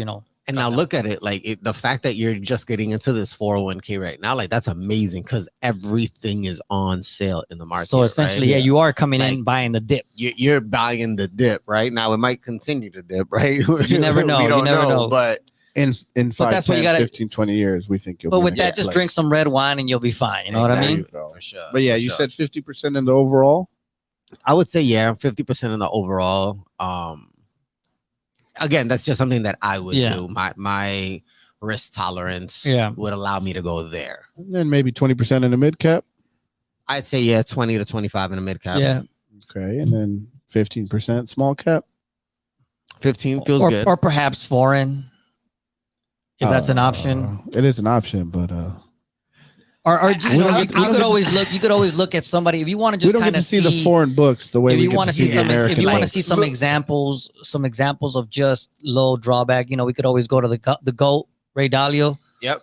And now look at it, like the fact that you're just getting into this 401k right now, like that's amazing because everything is on sale in the market. So essentially, right? you are coming in buying the dip. You're buying the dip right now. It might continue to dip, right? You never know. We don't You never know. But in 5, that's what 10, you gotta- 15, 20 years, we think you'll But be with in a that, good just place. drink some red wine and you'll be fine. You know what I mean? For sure. But yeah, for you sure. said 50% in the overall. I would say 50% in the overall. Again, that's just something that I would do. My risk tolerance would allow me to go there. And then maybe 20% in the mid cap. I'd say 20 to 25 in the mid cap. Yeah. Okay, and then 15% small cap. 15 feels or, good. Or perhaps foreign, if that's an option. It is an option, but you could always look at somebody if you want to we just don't get kind to of see the foreign books the way if we you get want to to see the some American. if you want to books. see some examples of just low drawback, we could always go to the GOAT, Ray Dalio. Yep.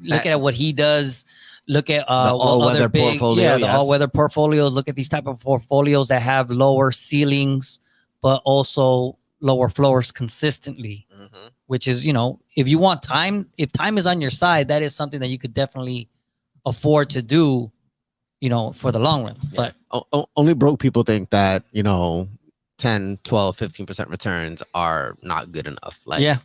Look at what he does. Look at all-weather portfolio, the all-weather portfolios. Look at these type of portfolios that have lower ceilings, but also lower floors consistently. Which is, if you want time, if time is on your side, that is something that you could definitely afford to do, for the long run. But only broke people think that 10, 12, 15% returns are not good enough. Like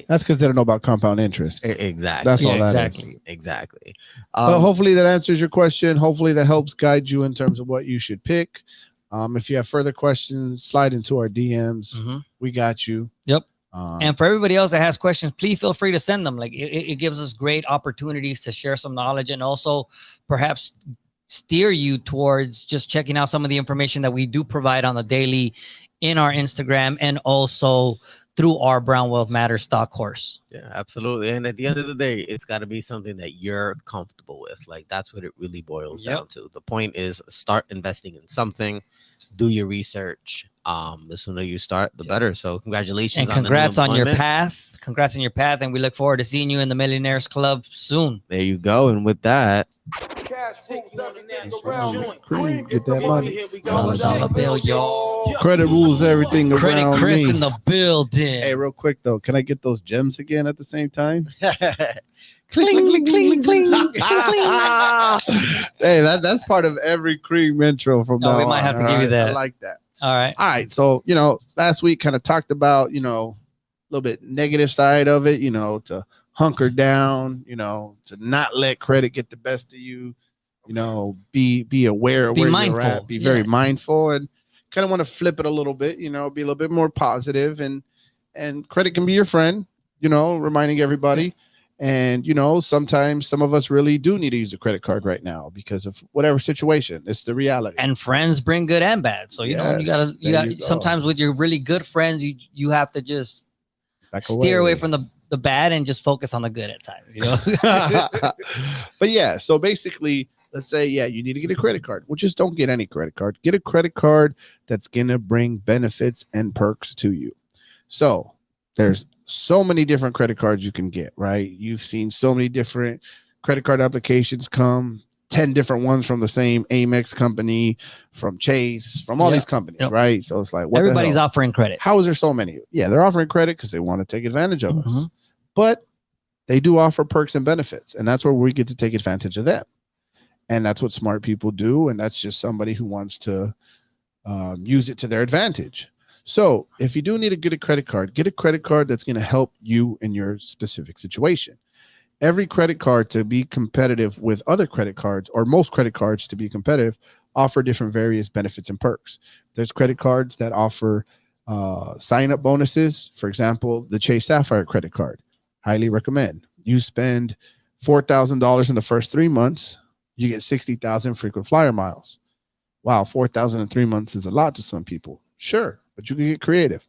That's because they don't know about compound interest. Exactly. That's all that is. Exactly. Well, hopefully that answers your question. Hopefully that helps guide you in terms of what you should pick. If you have further questions, slide into our DMs. We got you. Yep. And for everybody else that has questions, please feel free to send them. Like it gives us great opportunities to share some knowledge and also perhaps steer you towards just checking out some of the information that we do provide on the daily in our Instagram and also through our Brown Wealth Matters stock course. Yeah, absolutely. And at the end of the day, it's got to be something that you're comfortable with. Like that's what it really boils down to. The point is start investing in something, do your research. The sooner you start, the better. So congratulations. And congrats on your path. Congrats on your path. And we look forward to seeing you in the Millionaires Club soon. There you go. And with that, Cream, get that money. $1 bill, y'all. Credit rules everything Credit around Chris me. in the building. Hey, real quick though, can I get those gems again at the same time? Cling, cling, cling, cling. Hey, that's part of every Cream intro from now on. We might have to give you that. I like that. All right. All right. So, last week kind of talked about, a little bit negative side of it, to hunker down, to not let credit get the best of you, be aware of Be where mindful. you're at, be very mindful, and kind of want to flip it a little bit, be a little bit more positive, and credit can be your friend, reminding everybody. And, sometimes some of us really do need to use a credit card right now because of whatever situation. It's the reality. And friends bring good and bad. So, you got sometimes with your really good friends, you have to just steer away from the bad and just focus on the good at times, But yeah, so basically, let's say, you need to get a credit card. Well, just don't get any credit card. Get a credit card that's going to bring benefits and perks to you. So there's so many different credit cards you can get, right? You've seen so many different credit card applications come, 10 different ones from the same Amex company, from Chase, from all these companies, right? So it's like, what everybody's offering credit. How is there so many? Yeah, they're offering credit because they want to take advantage of us. But they do offer perks and benefits, and that's where we get to take advantage of them. And that's what smart people do, and that's just somebody who wants to use it to their advantage. So if you do need to get a credit card that's going to help you in your specific situation. Every credit card, to be competitive with other credit cards, or most credit cards to be competitive, offer different various benefits and perks. There's credit cards that offer sign-up bonuses. For example, the Chase Sapphire credit card. Highly recommend. You spend $4,000 in the first 3 months, you get 60,000 frequent flyer miles. Wow, 4,000 in 3 months is a lot to some people. Sure, but you can get creative.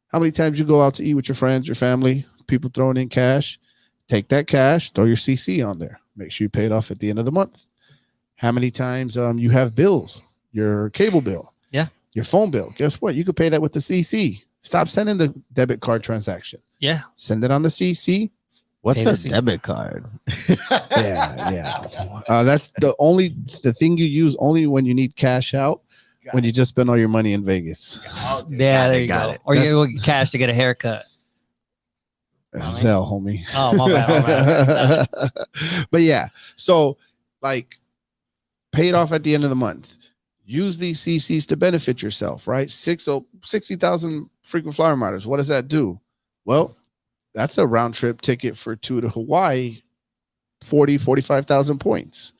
How many times you go out to eat with your friends, your family, people throwing in cash? Take that cash, throw your CC on there. Make sure you pay it off at the end of the month. How many times you have bills, your cable bill, your phone bill? Guess what? You could pay that with the CC. Stop sending the debit card transaction. Yeah. Send it on the CC. What's a debit card? That's the thing you use only when you need cash out. When you just spend all your money in Vegas. There you go. Or you get cash to get a haircut. Zelle, homie. Oh, my bad. But yeah, so like pay it off at the end of the month. Use these CCs to benefit yourself, right? 60,000 frequent flyer miles. What does that do? Well, that's a round trip ticket for 2 to Hawaii, 45,000 points.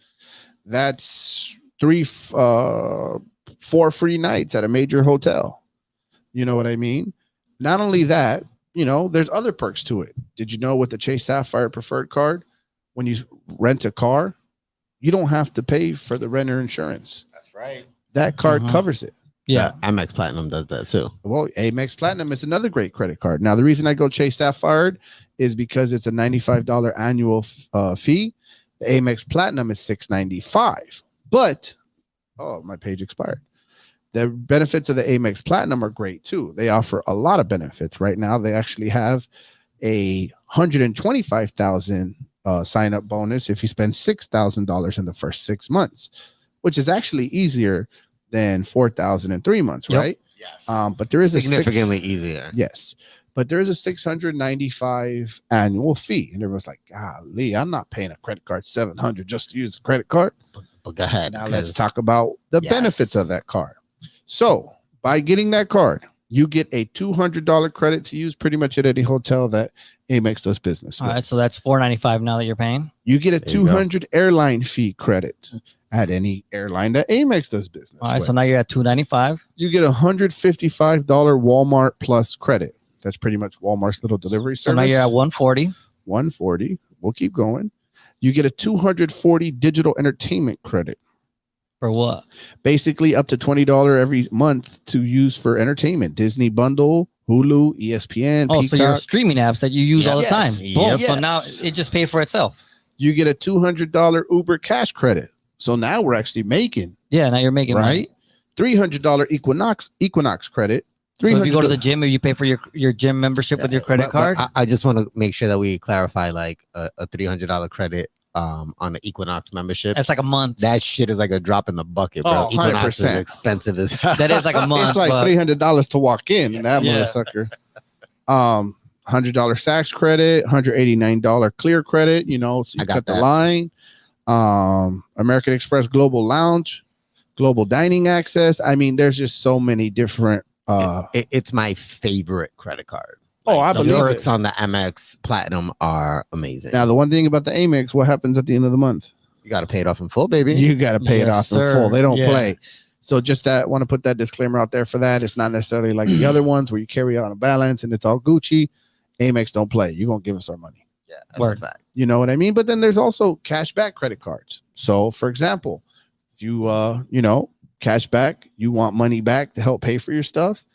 That's 4 free nights at a major hotel. You know what I mean? Not only that, there's other perks to it. Did you know with the Chase Sapphire Preferred card, when you rent a car, you don't have to pay for the renter insurance. That's right. That card covers it. Yeah. Amex Platinum does that too. Well, Amex Platinum is another great credit card. Now, the reason I go Chase Sapphire is because it's a $95 annual fee. The Amex Platinum is $695. But, my page expired. The benefits of the Amex Platinum are great too. They offer a lot of benefits. Right now, they actually have a $125,000 sign-up bonus if you spend $6,000 in the first 6 months, which is actually easier than 4,000 in 3 months, right? Yes. But there is significantly easier. Yes. But there is a $695 annual fee. And everyone's like, golly, I'm not paying a credit card $700 just to use a credit card. But go ahead. Now let's talk about the benefits of that card. So by getting that card, you get a $200 credit to use pretty much at any hotel that Amex does business with. All right, so that's $495 now that you're paying. You get a $200 airline fee credit at any airline that Amex does business All right, with. so now you're at $295. You get a $155 Walmart Plus credit. That's pretty much Walmart's little delivery service. So now you're at 140. 140. We'll keep going. You get a 240 digital entertainment credit. For what? Basically up to $20 every month to use for entertainment. Disney bundle, Hulu, ESPN, Oh, so your Peacock. streaming apps that you use all the time. Boom. Yes. So now it just paid for itself. You get a $200 Uber cash credit. So now we're actually making. Yeah, now you're making right. $300 Equinox credit. So if you go to the gym, or you pay for your gym membership with your credit card. I just want to make sure that we clarify like a $300 credit on the Equinox membership. That's like a month. That shit is like a drop in the bucket, bro. Oh, Equinox is 100%. expensive as That is like a month. It's like $300 to walk in. That Yeah. motherfucker. $100 Saks credit, $189 Clear credit. You know, so you cut the line. American Express Global Lounge, Global Dining Access. I mean, there's just so many different. It's my favorite credit card. Oh, I the believe perks it. on the Amex Platinum are amazing. Now, the one thing about the Amex, what happens at the end of the month? You got to pay it off in full, baby. You got to pay it Yes, off sir. in full. They don't Yeah. play. So just that, want to put that disclaimer out there for that. It's not necessarily like the other ones where you carry out a balance and it's all Gucci. Amex don't play. You're going to give us our money. Yeah, that's Word. a fact. You know what I mean? But then there's also cashback credit cards. So for example, if you, cash back, you want money back to help pay for your stuff,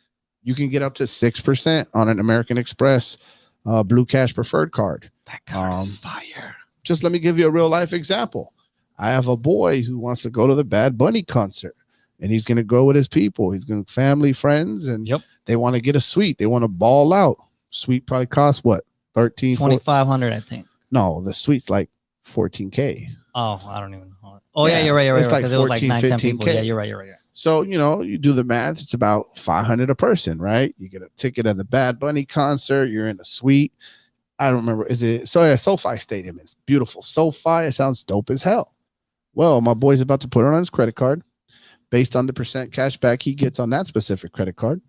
you can get up to 6% on an American Express Blue Cash Preferred card. That card is fire. Just let me give you a real life example. I have a boy who wants to go to the Bad Bunny concert, and he's going to go with his people. He's going to family, friends, and they want to get a suite. They want to ball out. Suite probably costs what? 13, 2,500, I think. No, the suite's like 14K. Oh, I don't even know. Oh yeah, you're right. You're right. It's like Because it was like 14, 9, 10 people. 15K. Yeah, you're right. You're right. So, you do the math. It's about $500 a person, right? You get a ticket at the Bad Bunny concert. You're in a suite. I don't remember. Is it? So yeah, SoFi Stadium. It's beautiful. SoFi. It sounds dope as hell. Well, my boy's about to put it on his credit card. Based on the percent cash back he gets on that specific credit card,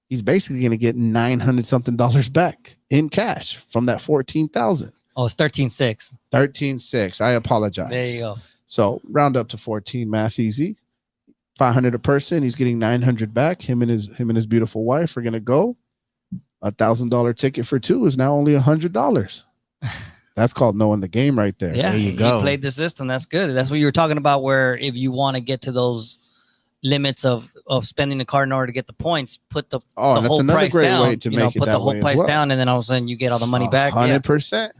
he's basically going to get $900 something back in cash from that 14,000. Oh, it's 13.6. 13.6. I apologize. There you go. So round up to 14. Math easy. $500 a person. He's getting $900 back. Him and his beautiful wife are gonna go. $1,000 ticket for two is now only $100. That's called knowing the game right there. Yeah, There you go. played the system. That's good. That's what you were talking about. Where if you want to get to those limits of spending the card in order to get the points, put the that's whole another price great down. way to make it put that the whole way as price well. down, and then all of a sudden you get all the money back. Yeah. 100%.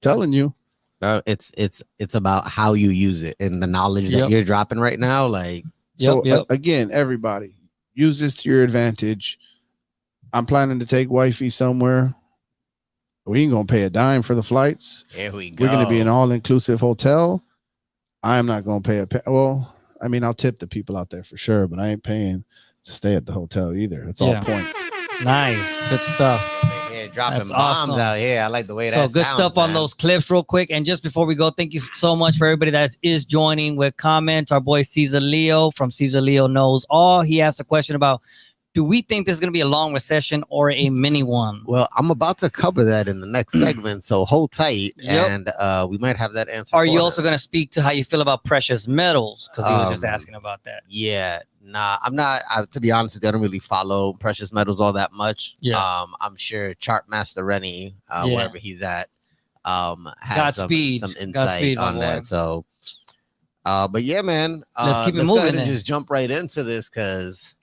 Telling you. It's about how you use it and the knowledge that Yep. you're dropping right now. Like, So Yep. again, everybody use this to your advantage. I'm planning to take wifey somewhere. We ain't gonna pay a dime for the flights. here we go. We're gonna be an all-inclusive hotel. I'm not gonna pay well, I mean, I'll tip the people out there for sure, but I ain't paying to stay at the hotel either. It's all Yeah. points. Nice, good stuff. Yeah, dropping That's bombs awesome. out here. I like the way So that good sounds, stuff on man. those clips real quick. And just before we go, thank you so much for everybody that is joining with comments. Our boy Cesar Leo from Cesar Leo Knows All. He asked a question about, do we think this is going to be a long recession or a mini one? Well, I'm about to cover that in the next segment, so hold tight, Yep. and we might have that answer. Are for you him. also going to speak to how you feel about precious metals? Because he was just Um, asking about that. Yeah, nah, I'm not. To be honest with you, I don't really follow precious metals all that much. Yeah. I'm sure Chartmaster Rennie, Yeah. wherever he's at, has Godspeed. some insight Godspeed, my on boy. that. So, but yeah, man, Let's keep it go moving ahead and then. just jump right into this because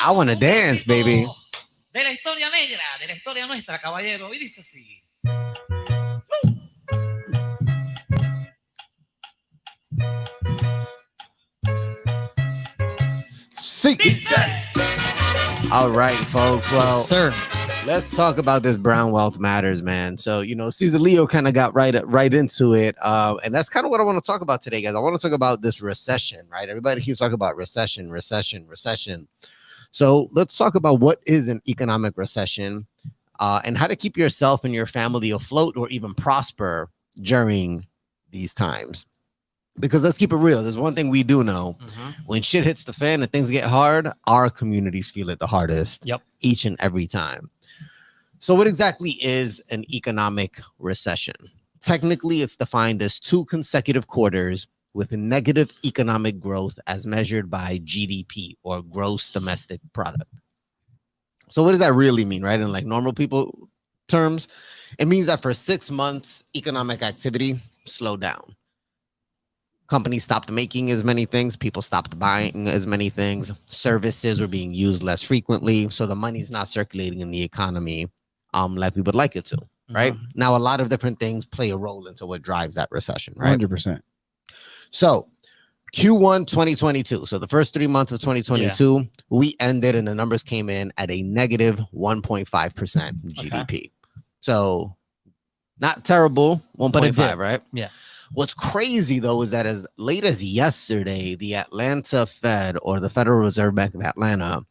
I want to dance, baby. De la historia negra, de la historia nuestra, caballero. Y dice así. All right, folks. Well, Sir, let's talk about this Brown Wealth Matters, man. So, Cesar Leo kind of got right into it. And that's kind of what I want to talk about today, guys. I want to talk about this recession, right? Everybody keeps talking about recession. So let's talk about what is an economic recession and how to keep yourself and your family afloat or even prosper during these times. Because let's keep it real. There's one thing we do know. When shit hits the fan and things get hard, our communities feel it the hardest. Yep. Each and every time. So what exactly is an economic recession? Technically, it's defined as 2 consecutive quarters with negative economic growth as measured by GDP or gross domestic product. So what does that really mean, right? In like normal people terms, it means that for 6 months, economic activity slowed down. Companies stopped making as many things. People stopped buying as many things. Services were being used less frequently. So the money's not circulating in the economy like we would like it to, right? Now, a lot of different things play a role into what drives that recession, right? 100%. So Q1 2022. So the first 3 months of 2022, we ended and the numbers came in at a negative 1.5% GDP. So not terrible, 1.5, right? Yeah. What's crazy, though, is that as late as yesterday, the Atlanta Fed, or the Federal Reserve Bank of Atlanta,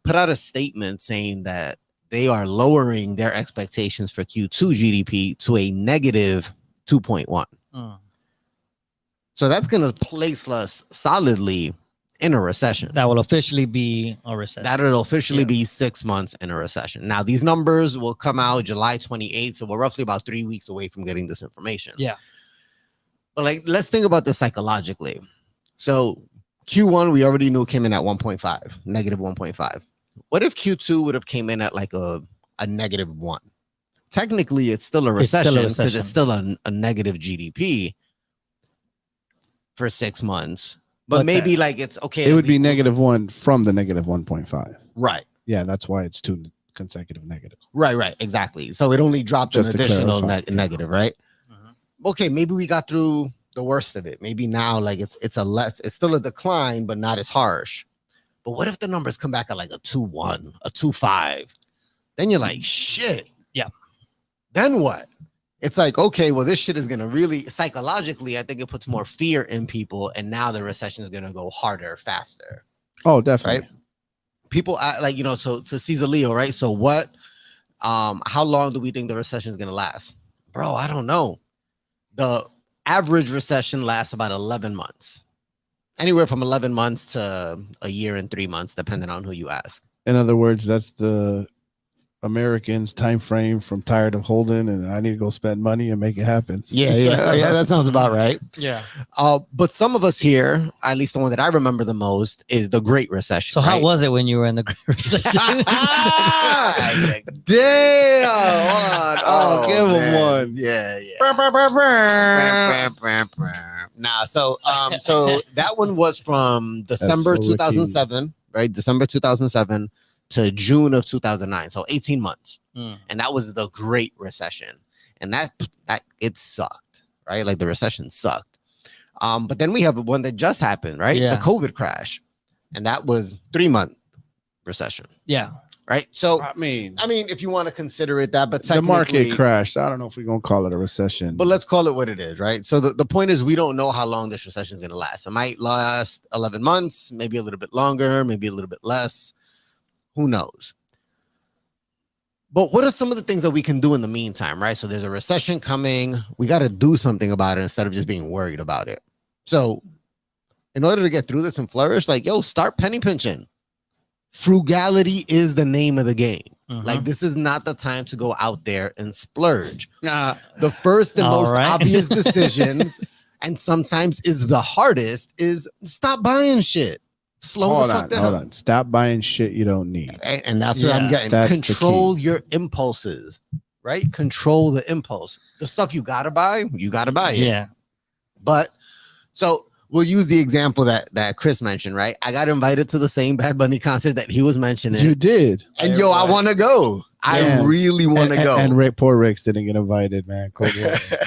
put out a statement saying that they are lowering their expectations for Q2 GDP to a negative 2.1. So that's going to place us solidly in a recession. That will officially be a recession. That'll officially be 6 months in a recession. Now, these numbers will come out July 28th, so we're roughly about 3 weeks away from getting this information. Yeah. But like, let's think about this psychologically. So Q1, we already knew came in at 1.5, negative 1.5. What if Q2 would have came in at like a negative 1? Technically, it's still a recession because it's still a negative GDP for 6 months. But maybe like it's okay. It would be negative 1 from the negative 1.5. Right. Yeah, that's why it's 2 consecutive negatives. Right, exactly. So it only dropped Just an to additional clarify. negative, right? Okay, maybe we got through the worst of it. Maybe now like it's still a decline, but not as harsh. But what if the numbers come back at like a 2.1, a 2.5? Then you're like, shit. Yeah. Then what? It's like, okay, well, this shit is gonna really psychologically, I think it puts more fear in people, and now the recession is gonna go harder, faster. Oh, definitely. Right? People like, you know, so to Cesar Leo, right? So what how long do we think the recession is gonna last? Bro, I don't know. The average recession lasts about 11 months, anywhere from 11 months to a year and 3 months, depending on who you ask. In other words, that's the Americans' time frame from tired of holding and I need to go spend money and make it happen. Yeah, that sounds about right. Yeah. But some of us here, at least the one that I remember the most, is the Great Recession. So how was it when you were in the Great Recession? Damn! Hold on. Oh, give him one. Yeah. Nah, so that one was from December so 2007, right? December 2007 to June of 2009, so 18 months. And that was the Great Recession. And that it sucked, right? Like the recession sucked. But then we have one that just happened, right? Yeah. The COVID crash. And that was 3-month recession. Yeah. Right. So I mean, if you want to consider it that, but the market technically- crashed. I don't know if we're gonna call it a recession. But let's call it what it is, right? So the point is we don't know how long this recession is going to last. It might last 11 months, maybe a little bit longer, maybe a little bit less. Who knows? But what are some of the things that we can do in the meantime, right? So there's a recession coming. We got to do something about it instead of just being worried about it. So in order to get through this and flourish, like, yo, start penny pinching. Frugality is the name of the game. Like, this is not the time to go out there and splurge. The first and most obvious decisions, and sometimes is the hardest, is stop buying shit. Slow the fuck down. Hold on. Stop buying shit you don't need. And that's what I'm getting. That's the Control key. your impulses, right? Control the impulse. The stuff you gotta buy, you gotta buy it. Yeah. But so we'll use the example that Chris mentioned, right? I got invited to the same Bad Bunny concert that he was mentioning. You did. And yo, I want to go. I Yeah. really want to go. And poor Ricks didn't get invited, man. Cold water.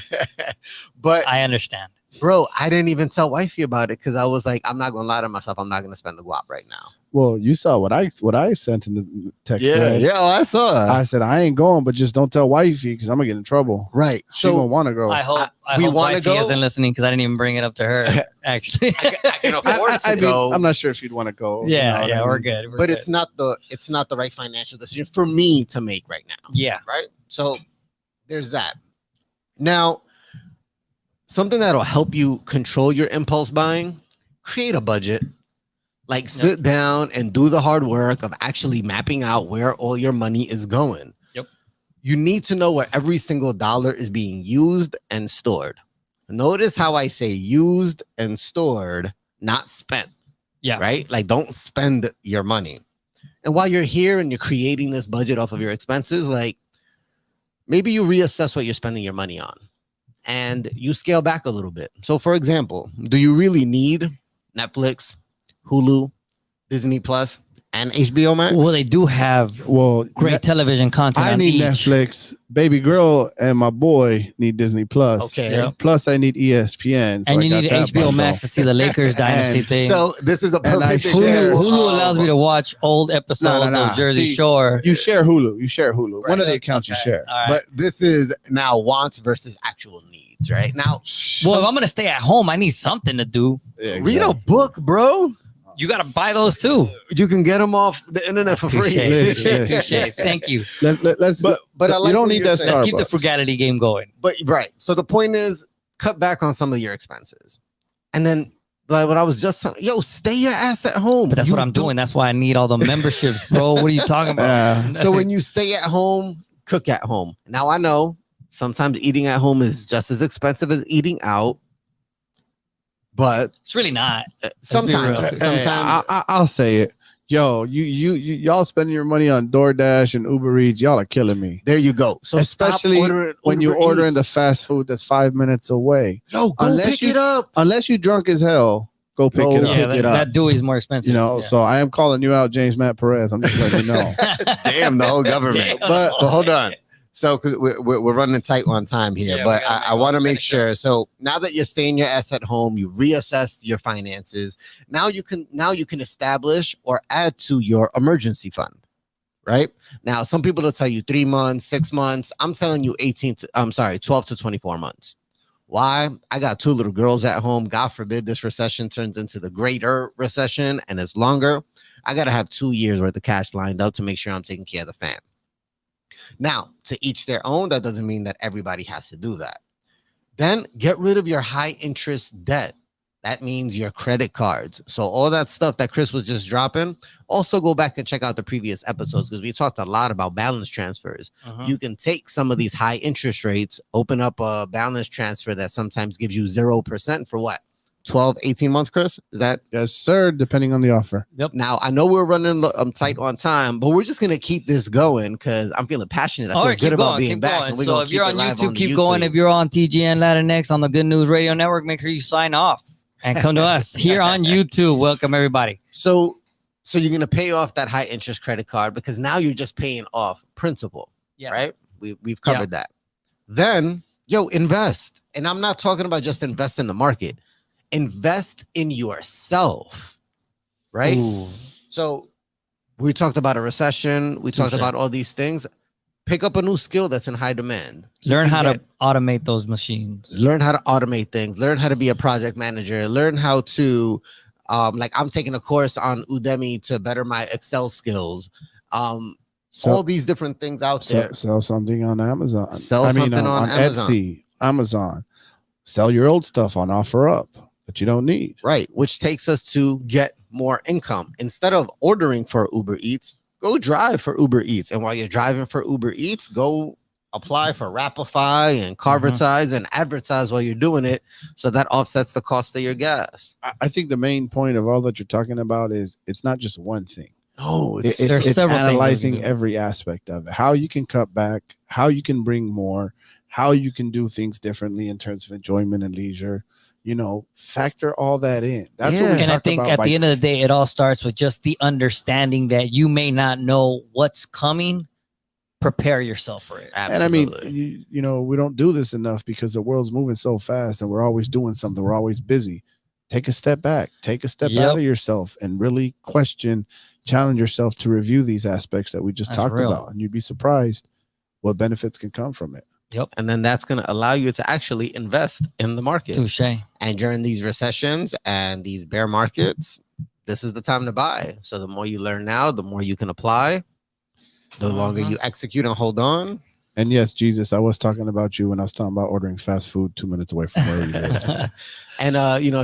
But I understand. Bro, I didn't even tell wifey about it because I was like, I'm not gonna lie to myself. I'm not gonna spend the guap right now. Well, you saw what I sent in the text. Yeah, thread. yeah, I saw it. I said I ain't going, but just don't tell wifey because I'm gonna get in trouble. Right. She So gonna want to go. I hope we hope wanna wifey go? isn't listening because I didn't even bring it up to her. Actually, I can afford to I mean, go. I'm not sure if she'd want to go. yeah, you know what I we're mean? good. But it's not the right financial decision for me to make right now. Yeah. Right. So there's that. Now, something that'll help you control your impulse buying, create a budget. Like sit down and do the hard work of actually mapping out where all your money is going. Yep. You need to know where every single dollar is being used and stored. Notice how I say used and stored, not spent. Yeah. Right? Like don't spend your money. And while you're here and you're creating this budget off of your expenses, like maybe you reassess what you're spending your money on and you scale back a little bit. So for example, do you really need Netflix, Hulu, Disney Plus, and HBO Max? Well, they do have great television content. I on need each. Netflix. Baby girl and my boy need Disney Plus. Okay. Yep. Plus, I need ESPN. And I you got need that HBO bundle. Max to see the Lakers dynasty thing. So this is a And I perfect share- example. Hulu allows me to watch old episodes of Jersey See, Shore. You share Hulu. You share Hulu. One of the accounts you Okay. share. All right. But this is now wants versus actual needs, right? Now, Well, if I'm gonna stay at home, I need something to do. read a book, bro. You gotta buy those too. You can get them off the internet for free. Touché. Thank you. Let's. But I like you don't what need you're that saying. Let's keep the Starbucks. frugality game going. But right. So the point is, cut back on some of your expenses, and then like what I was just saying, yo, stay your ass at home. But that's what I'm doing. That's why I need all the memberships, bro. What are you talking about? So when you stay at home, cook at home. Now I know sometimes eating at home is just as expensive as eating out, but it's really not. Sometimes, Let's be real. sometimes I'll say it. Yo, y'all spending your money on DoorDash and Uber Eats. Y'all are killing me. There you go. So especially stop ordering when you're Uber ordering Eats. the fast food that's 5 minutes away. Yo, go pick it up. Unless you drunk as hell, go pick it up. Yeah, that Dewey is more expensive. You know, Yeah. so I am calling you out, James Matt Perez. I'm just letting you know. Damn, the whole government. But hold on. So 'cause we're running tight on time here, Yeah, but we gotta I want to make sure. So now that you're staying your ass at home, you reassess your finances. Now you can establish or add to your emergency fund. Right now, some people will tell you 3 months, 6 months. I'm telling you 12 to 24 months. Why? I got 2 little girls at home. God forbid this recession turns into the greater recession and it's longer. I got to have 2 years worth of cash lined up to make sure I'm taking care of the fam. Now, to each their own, that doesn't mean that everybody has to do that. Then get rid of your high interest debt. That means your credit cards. So all that stuff that Chris was just dropping, also go back and check out the previous episodes because we talked a lot about balance transfers. You can take some of these high interest rates, open up a balance transfer that sometimes gives you 0% for what? 12, 18 months, Chris? Is that? Yes, sir. Depending on the offer. Yep. Now, I know we're running tight on time, but we're just going to keep this going because I'm feeling passionate. I feel good about being back. And we're So gonna if you're keep on it live YouTube, the keep going. If you're on TGN Latinx on the Good News Radio Network, make sure you sign off and come to us here on YouTube. Welcome, everybody. So you're going to pay off that high interest credit card because now you're just paying off principal, right? We've covered that. Then, invest. And I'm not talking about just invest in the market. Invest in yourself, right? Ooh. So we talked about a recession. We talked about all these things. Pick up a new skill that's in high demand. Learn how to automate those machines. Learn how to automate things. Learn how to be a project manager. Learn how to, like I'm taking a course on Udemy to better my Excel skills. All these different things out there. Sell something on Amazon. Sell something on Amazon. Etsy, Amazon. Sell your old stuff on OfferUp that you don't need. Right, which takes us to get more income. Instead of ordering for Uber Eats, go drive for Uber Eats. And while you're driving for Uber Eats, go apply for Rapify and Carvertise and advertise while you're doing it. So that offsets the cost of your gas. I think the main point of all that you're talking about is it's not just one thing. No, It's several things analyzing we can do. every aspect of it. How you can cut back, how you can bring more, how you can do things differently in terms of enjoyment and leisure. Factor all that in. That's what we And I talk think about at by- the end of the day, it all starts with just the understanding that you may not know what's coming. Prepare yourself for it. And I mean, we don't do this enough because the world's moving so fast and we're always doing something. We're always busy. Take a step back, take a step out of yourself and really challenge yourself to review these aspects that we just That's talked real. about. And you'd be surprised what benefits can come from it. Yep. And then that's going to allow you to actually invest in the market. Touche. And during these recessions and these bear markets, this is the time to buy. So the more you learn now, the more you can apply. The longer you execute and hold on. And yes, Jesus, I was talking about you when I was talking about ordering fast food 2 minutes away from where you live. And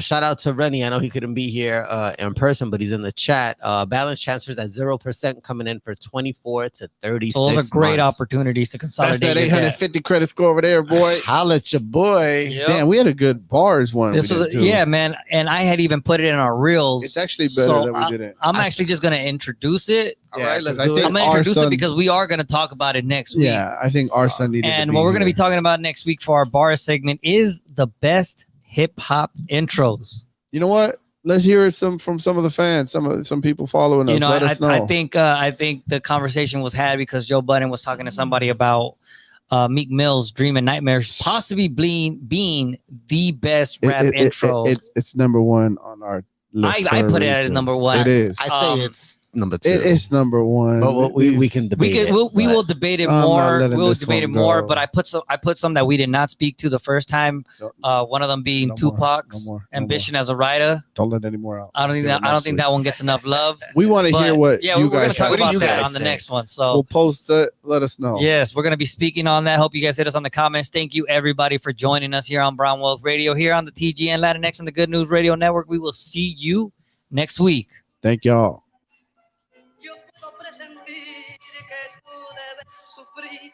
shout out to Rennie. I know he couldn't be here in person, but he's in the chat. Balance transfers at 0% coming in for 24 to 36. So those are great months. opportunities to That's consolidate. that your debt. 850 credit score over there, boy. Holla at your boy. Yep. Damn, we had a good bars one. This was yeah, man, and I had even put it in our reels. It's actually better so that we didn't. I'm actually just gonna introduce it. All right, let's I do think it. I'm gonna our introduce son- it because we are gonna talk about it next week. Yeah, I think our son needed. And to be what we're gonna be here. talking about next week for our bar segment is the best hip hop intros. You know what? Let's hear it from some of the fans. Some people following us. You know, Let us know. I think the conversation was had because Joe Budden was talking to somebody about Meek Mill's Dream and Nightmares possibly being the best rap intro. It's number one on our list. I for a put it as reason. number one. It is. I say it's number 2. It's number one. But we can debate it. We will debate it I'm not more. letting We'll this debate it one more. go. But I put some that we did not speak to the first time. One of them being No more. Tupac's No more. Ambition as a writer. Don't let any more out. I don't think that one gets enough love. We want to hear But, what yeah, you we're gonna guys talk have to about say. that on the next one. So We'll post it. Let us know. yes, we're gonna be speaking on that. Hope you guys hit us on the comments. Thank you everybody for joining us here on Brown Wealth Radio, here on the TGN Latinx and the Good News Radio Network. We will see you next week. Thank y'all. Sentir que tú debes sufrir.